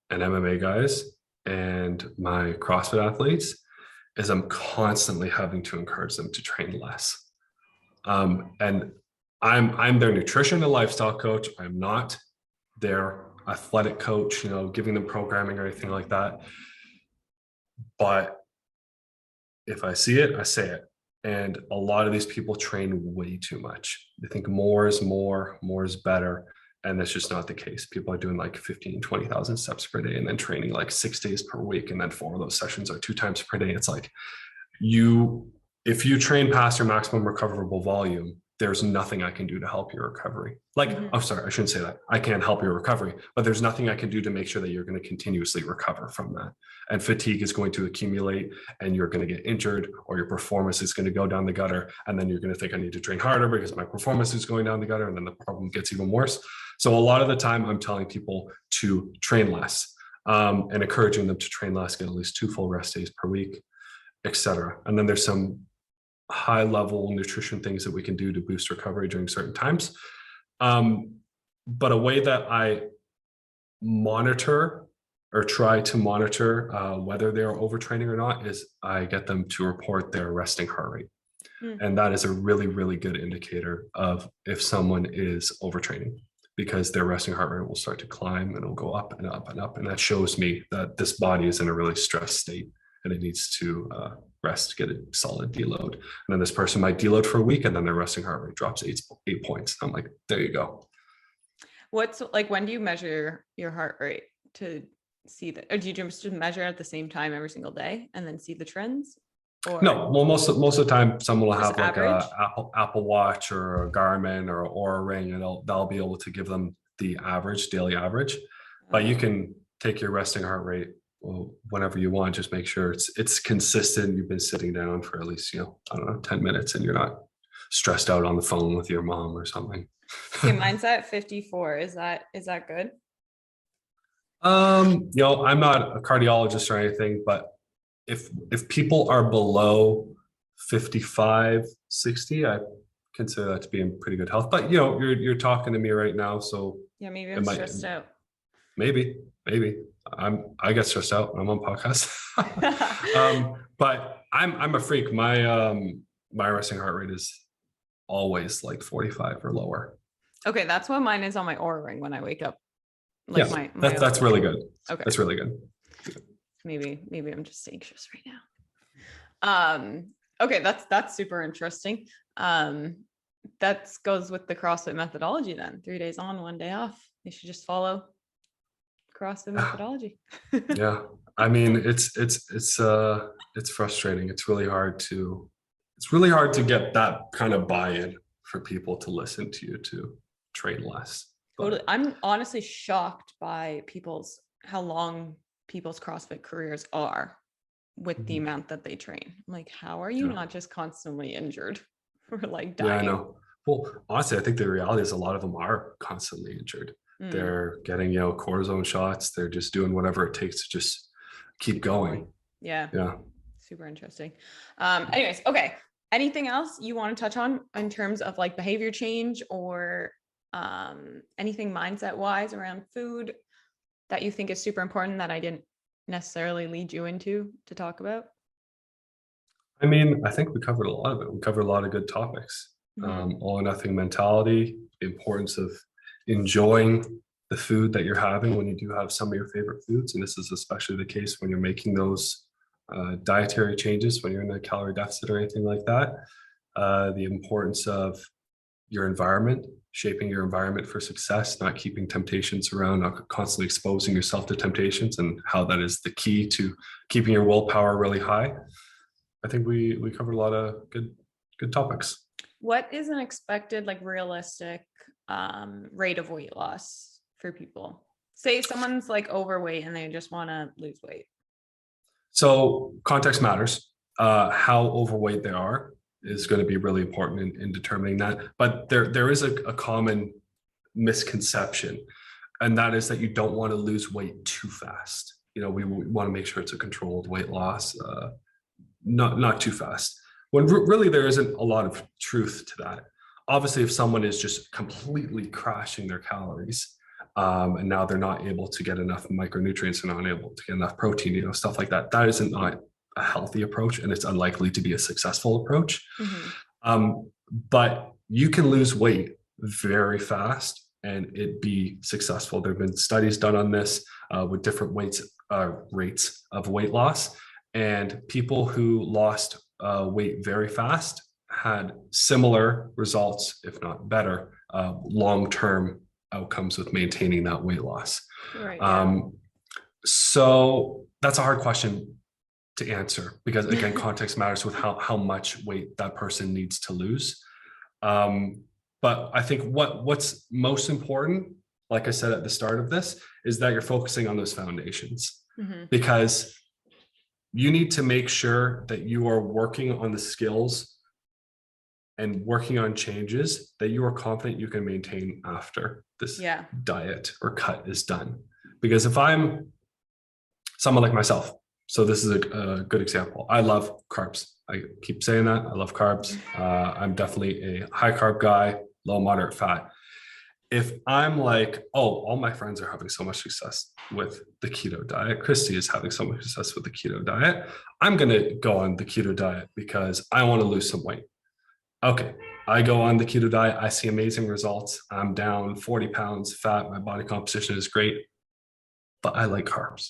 and MMA guys and my CrossFit athletes, is I'm constantly having to encourage them to train less. And I'm their nutrition and lifestyle coach. I'm not their athletic coach, giving them programming or anything like that. But if I see it, I say it. And a lot of these people train way too much. They think more is more is better. And that's just not the case. People are doing like 15, 20,000 steps per day and then training like 6 days per week. And then 4 of those sessions are 2 times per day. It's like if you train past your maximum recoverable volume, there's nothing I can do to help your recovery. I'm sorry, I shouldn't say that. I can't help your recovery, but there's nothing I can do to make sure that you're going to continuously recover from that. And fatigue is going to accumulate and you're going to get injured, or your performance is going to go down the gutter. And then you're going to think I need to train harder because my performance is going down the gutter. And then the problem gets even worse. So a lot of the time I'm telling people to train less, and encouraging them to train less, get at least 2 full rest days per week, etc. And then there's some high level nutrition things that we can do to boost recovery during certain times. But a way that I monitor or try to monitor whether they're overtraining or not is I get them to report their resting heart rate. And that is a really, really good indicator of if someone is overtraining, because their resting heart rate will start to climb and it'll go up and up and up. And that shows me that this body is in a really stressed state and it needs to rest, get a solid deload. And then this person might deload for a week and then their resting heart rate drops 8 points. I'm like, there you go. What's like, when do you measure your heart rate to see that? Or do you just measure at the same time every single day and then see the trends? Or no, well, most of the time someone will have like average? a Apple Watch or a Garmin or Oura Ring, and they'll be able to give them the daily average. But you can take your resting heart rate whenever you want. Just make sure it's consistent. You've been sitting down for at least, I don't know, 10 minutes and you're not stressed out on the phone with your mom or something. Okay, mine's at 54. Is that good? I'm not a cardiologist or anything, but if people are below 55, 60, I consider that to be in pretty good health. But you're talking to me right now, so Yeah, maybe I'm stressed out. Maybe I get stressed out when I'm on podcasts. But I'm a freak. My resting heart rate is always like 45 or lower. Okay, that's what mine is on my Oura Ring when I wake up. Like that's really good. Okay, that's really good. Maybe I'm just anxious right now. Okay, that's super interesting. That goes with the CrossFit methodology then. 3 days on, 1 day off. You should just follow CrossFit methodology. Yeah, I mean it's frustrating. It's really hard to get that kind of buy-in for people to listen to you to train less. Totally. I'm honestly shocked by how long people's CrossFit careers are with the amount that they train. I'm like, how are you not just constantly injured or like dying? Yeah, I know. Well, honestly, I think the reality is a lot of them are constantly injured. They're getting, cortisone shots. They're just doing whatever it takes to just keep going. Yeah. Yeah. Super interesting. Anyways, okay. Anything else you want to touch on in terms of like behavior change or anything mindset wise around food that you think is super important that I didn't necessarily lead you into to talk about? I mean, I think we covered a lot of it. We covered a lot of good topics. All or nothing mentality, the importance of enjoying the food that you're having when you do have some of your favorite foods. And this is especially the case when you're making those dietary changes, when you're in a calorie deficit or anything like that. The importance of your environment, shaping your environment for success, not keeping temptations around, not constantly exposing yourself to temptations, and how that is the key to keeping your willpower really high. I think we covered a lot of good topics. What is an expected, like, realistic rate of weight loss for people? Say someone's like overweight and they just want to lose weight. So context matters. How overweight they are is going to be really important in determining that. But there is a common misconception, and that is that you don't want to lose weight too fast. We want to make sure it's a controlled weight loss, not too fast. When really there isn't a lot of truth to that. Obviously, if someone is just completely crashing their calories, and now they're not able to get enough micronutrients, they're not able to get enough protein, stuff like that, that isn't not a healthy approach, and it's unlikely to be a successful approach. But you can lose weight very fast and it be successful. There have been studies done on this with different rates of weight loss, and people who lost weight very fast had similar results, if not better, long-term outcomes with maintaining that weight loss. Right, yeah. So that's a hard question to answer, because again, context matters with how much weight that person needs to lose. But I think what's most important, like I said at the start of this, is that you're focusing on those foundations, because you need to make sure that you are working on the skills and working on changes that you are confident you can maintain after this diet or cut is done. Because if I'm someone like myself, so this is a good example. I love carbs. I keep saying that. I love carbs. I'm definitely a high carb guy, low moderate fat. If I'm like, oh, all my friends are having so much success with the keto diet, Christy is having so much success with the keto diet, I'm going to go on the keto diet because I want to lose some weight. Okay, I go on the keto diet. I see amazing results. I'm down 40 pounds fat. My body composition is great, but I like carbs.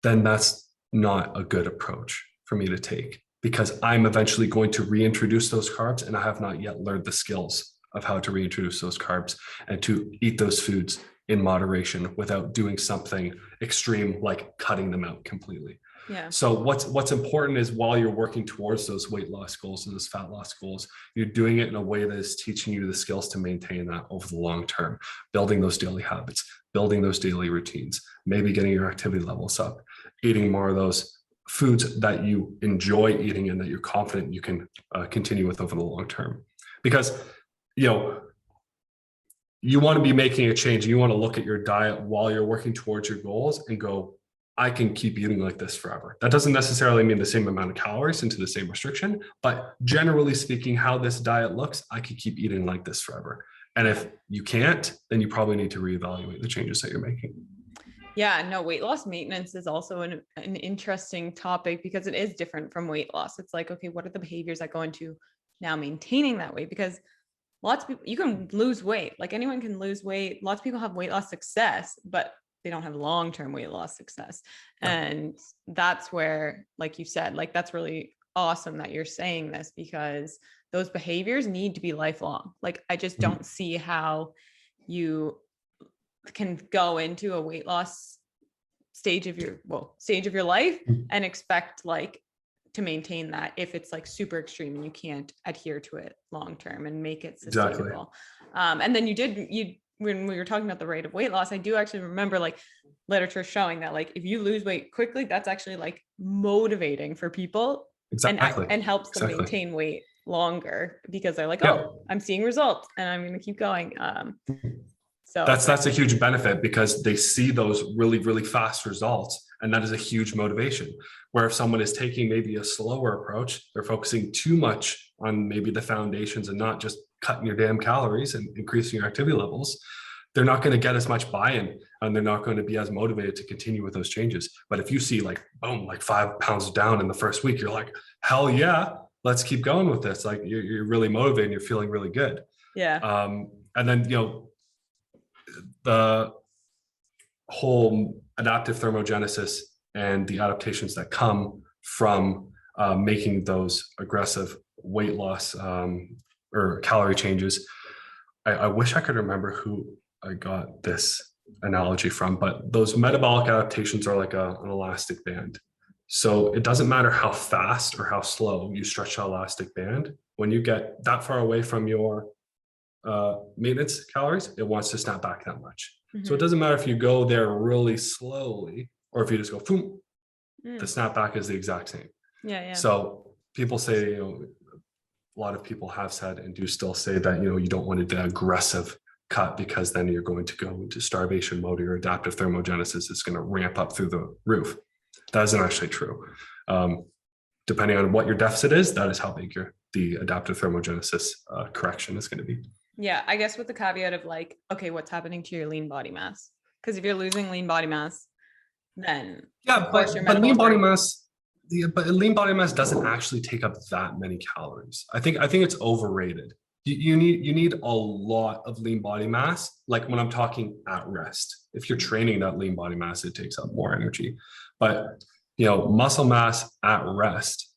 Then that's not a good approach for me to take, because I'm eventually going to reintroduce those carbs, and I have not yet learned the skills of how to reintroduce those carbs and to eat those foods in moderation without doing something extreme like cutting them out completely. Yeah. So what's important is, while you're working towards those weight loss goals and those fat loss goals, you're doing it in a way that is teaching you the skills to maintain that over the long term, building those daily habits, building those daily routines, maybe getting your activity levels up, eating more of those foods that you enjoy eating and that you're confident you can continue with over the long term. Because, you want to be making a change. You want to look at your diet while you're working towards your goals and go, I can keep eating like this forever. That doesn't necessarily mean the same amount of calories into the same restriction, but generally speaking, how this diet looks, I can keep eating like this forever. And if you can't, then you probably need to reevaluate the changes that you're making. Yeah, no, weight loss maintenance is also an interesting topic, because it is different from weight loss. It's like, okay, what are the behaviors that go into now maintaining that weight? Because lots of people, you can lose weight, like anyone can lose weight. Lots of people have weight loss success, but they don't have long-term weight loss success. And that's where, like you said, like, that's really awesome that you're saying this, because those behaviors need to be lifelong. Like, I just don't see how you can go into a weight loss stage of your life and expect to maintain that if it's like super extreme and you can't adhere to it long term and make it sustainable. Exactly. And then when we were talking about the rate of weight loss, I do actually remember literature showing that if you lose weight quickly, that's actually motivating for people. Exactly. and helps them maintain weight longer, because they're like, oh, I'm seeing results and I'm going to keep going. So that's a huge benefit, because they see those really, really fast results. And that is a huge motivation. Where if someone is taking maybe a slower approach, they're focusing too much on maybe the foundations and not just cutting your damn calories and increasing your activity levels, they're not going to get as much buy-in, and they're not going to be as motivated to continue with those changes. But if you see boom, 5 pounds down in the first week, you're like, hell yeah, let's keep going with this. You're really motivated and you're feeling really good. Yeah. And then, the whole adaptive thermogenesis and the adaptations that come from making those aggressive weight loss or calorie changes. I wish I could remember who I got this analogy from, but those metabolic adaptations are like an elastic band. So it doesn't matter how fast or how slow you stretch the elastic band. When you get that far away from your maintenance calories, it wants to snap back that much. So it doesn't matter if you go there really slowly or if you just go boom, the snapback is the exact same. Yeah. So people say, a lot of people have said and do still say that, you don't want to do aggressive cut because then you're going to go into starvation mode, or your adaptive thermogenesis is going to ramp up through the roof. That isn't actually true. Depending on what your deficit is, that is how big the adaptive thermogenesis correction is going to be. Yeah, I guess with the caveat of like, okay, what's happening to your lean body mass? Because if you're losing lean body mass, then but lean body mass, but lean body mass doesn't actually take up that many calories. I think it's overrated. You need a lot of lean body mass. Like when I'm talking at rest, if you're training that lean body mass, it takes up more energy. But muscle mass at rest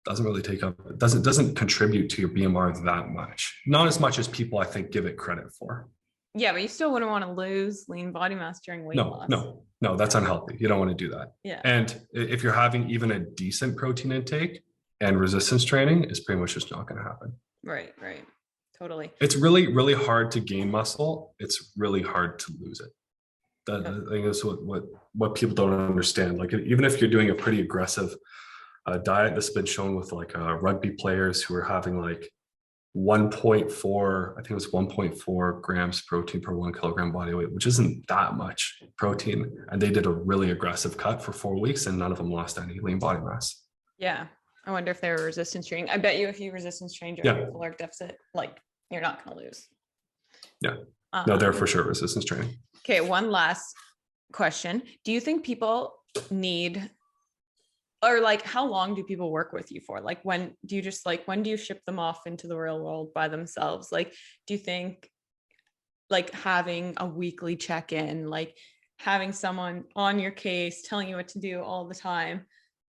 doesn't really take up, doesn't contribute to your BMR that much. Not as much as people I think give it credit for. Yeah, but you still wouldn't want to lose lean body mass during weight loss. No, that's unhealthy. You don't want to do that. Yeah. And if you're having even a decent protein intake and resistance training, it's pretty much just not going to happen. Right. Totally. It's really, really hard to gain muscle. It's really hard to lose it. I think that's what people don't understand. Like even if you're doing a pretty aggressive diet, that's been shown with like rugby players who are having like 1.4, I think it was 1.4 grams protein per 1 kilogram body weight, which isn't that much protein. And they did a really aggressive cut for 4 weeks and none of them lost any lean body mass. Yeah. I wonder if they were resistance training. I bet you if you resistance train during a caloric deficit, like you're not going to lose. Yeah. No, they're for sure resistance training. Okay. One last question. Do you think people need, or like, how long do people work with you for? Like, when do you ship them off into the real world by themselves? Like, do you think like having a weekly check-in, like having someone on your case, telling you what to do all the time,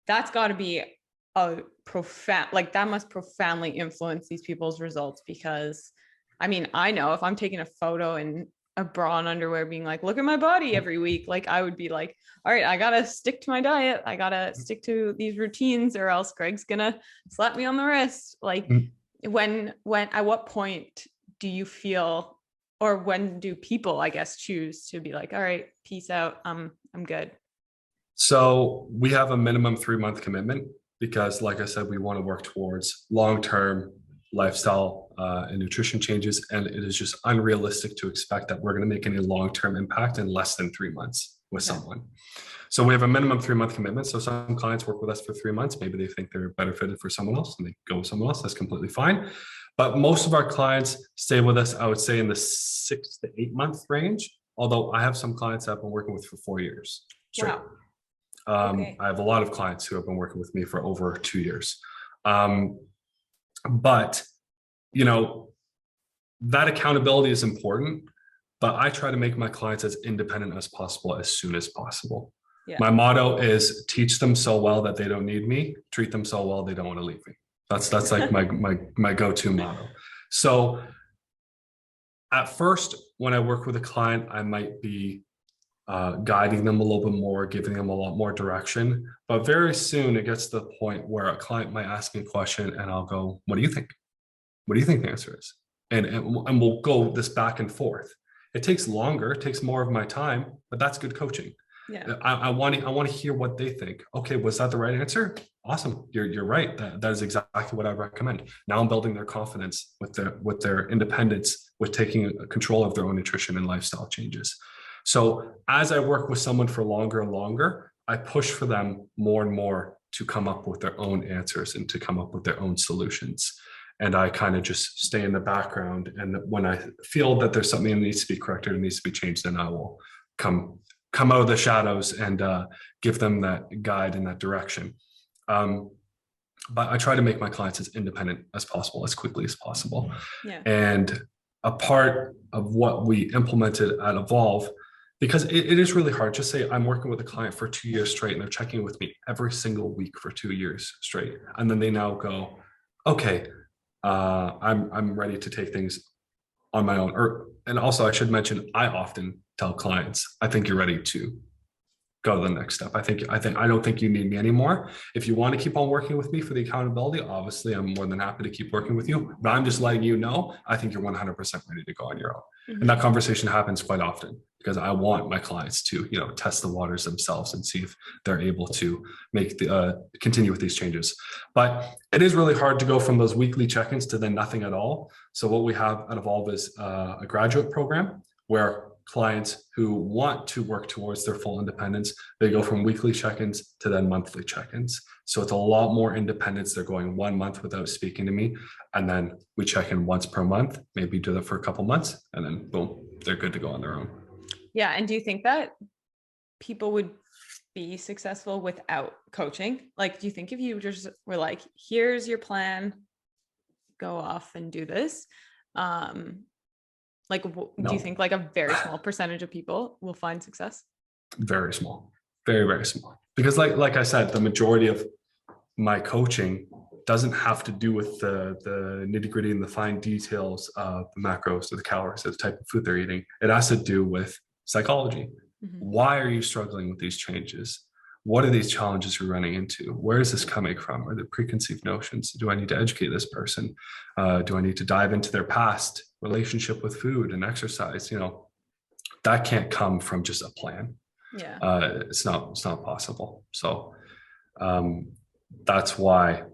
that's got to be a profound, like that must profoundly influence these people's results? Because I mean, I know if I'm taking a photo in a bra and underwear being like, look at my body every week, like I would be like, all right, I gotta stick to my diet, I gotta stick to these routines, or else Greg's gonna slap me on the wrist. Like when at what point do you feel, or when do people, I guess, choose to be like, all right, peace out, I'm good? So we have a minimum 3-month commitment because, like I said, we want to work towards long-term lifestyle and nutrition changes, and it is just unrealistic to expect that we're going to make any long-term impact in less than 3 months with someone. So we have a minimum 3-month commitment. So some clients work with us for 3 months. Maybe they think they're better fitted for someone else and they go with someone else. That's completely fine. But most of our clients stay with us, I would say, in the 6 to 8 month range. Although I have some clients that I've been working with for 4 years straight. Wow. I have a lot of clients who have been working with me for over 2 years. But, that accountability is important, but I try to make my clients as independent as possible as soon as possible. Yeah. My motto is teach them so well that they don't need me, treat them so well they don't want to leave me. That's like my go-to motto. So at first, when I work with a client, I might be guiding them a little bit more, giving them a lot more direction. But very soon it gets to the point where a client might ask me a question and I'll go, what do you think? What do you think the answer is? And we'll go this back and forth. It takes longer, it takes more of my time, but that's good coaching. Yeah. I want to hear what they think. Okay, was that the right answer? Awesome. You're right. That is exactly what I recommend. Now I'm building their confidence with their independence, with taking control of their own nutrition and lifestyle changes. So as I work with someone for longer and longer, I push for them more and more to come up with their own answers and to come up with their own solutions. And I kind of just stay in the background. And when I feel that there's something that needs to be corrected or needs to be changed, then I will come out of the shadows and give them that guide in that direction. But I try to make my clients as independent as possible, as quickly as possible. Yeah. And a part of what we implemented at Evolve, because it is really hard. Just say I'm working with a client for 2 years straight and they're checking with me every single week for 2 years straight. And then they now go, okay, I'm ready to take things on my own. And also I should mention, I often tell clients, I think you're ready to go to the next step. I don't think you need me anymore. If you want to keep on working with me for the accountability, obviously I'm more than happy to keep working with you, but I'm just letting you know, I think you're 100% ready to go on your own. Mhm. And that conversation happens quite often because I want my clients to, test the waters themselves and see if they're able to make continue with these changes. But it is really hard to go from those weekly check-ins to then nothing at all. So what we have at Evolve is a graduate program where clients who want to work towards their full independence, they go from weekly check-ins to then monthly check-ins. So it's a lot more independence. They're going 1 month without speaking to me. And then we check in once per month, maybe do that for a couple months, and then boom, they're good to go on their own. Yeah. And do you think that people would be successful without coaching? Like, do you think if you just were like, here's your plan, go off and do this, like, do you think like a very small percentage of people will find success? Very small, very, very small. Because like I said, the majority of my coaching doesn't have to do with the nitty gritty and the fine details of the macros or the calories or the type of food they're eating. It has to do with psychology. Mm-hmm. Why are you struggling with these changes? What are these challenges you're running into? Where is this coming from? Are there preconceived notions? Do I need to educate this person? Do I need to dive into their past relationship with food and exercise? That can't come from just a plan. Yeah. It's not possible. So that's why,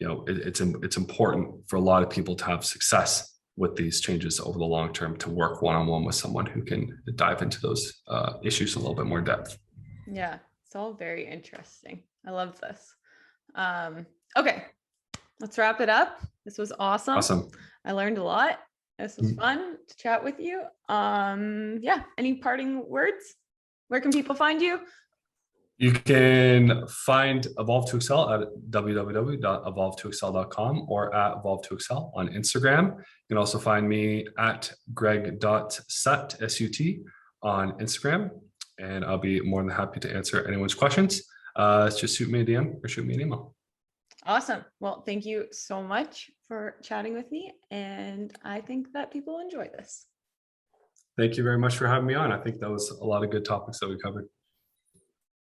it's important for a lot of people to have success with these changes over the long term, to work one-on-one with someone who can dive into those issues in a little bit more depth. Yeah. It's all very interesting. I love this. Okay, let's wrap it up. This was awesome. Awesome. I learned a lot. This was fun to chat with you. Yeah. Any parting words? Where can people find you? You can find Evolve to Excel at www.evolve2excel.com or at Evolve to Excel on Instagram. You can also find me at greg.sut, S-U-T, on Instagram. And I'll be more than happy to answer anyone's questions. Just shoot me a DM or shoot me an email. Awesome. Well, thank you so much for chatting with me. And I think that people enjoy this. Thank you very much for having me on. I think that was a lot of good topics that we covered.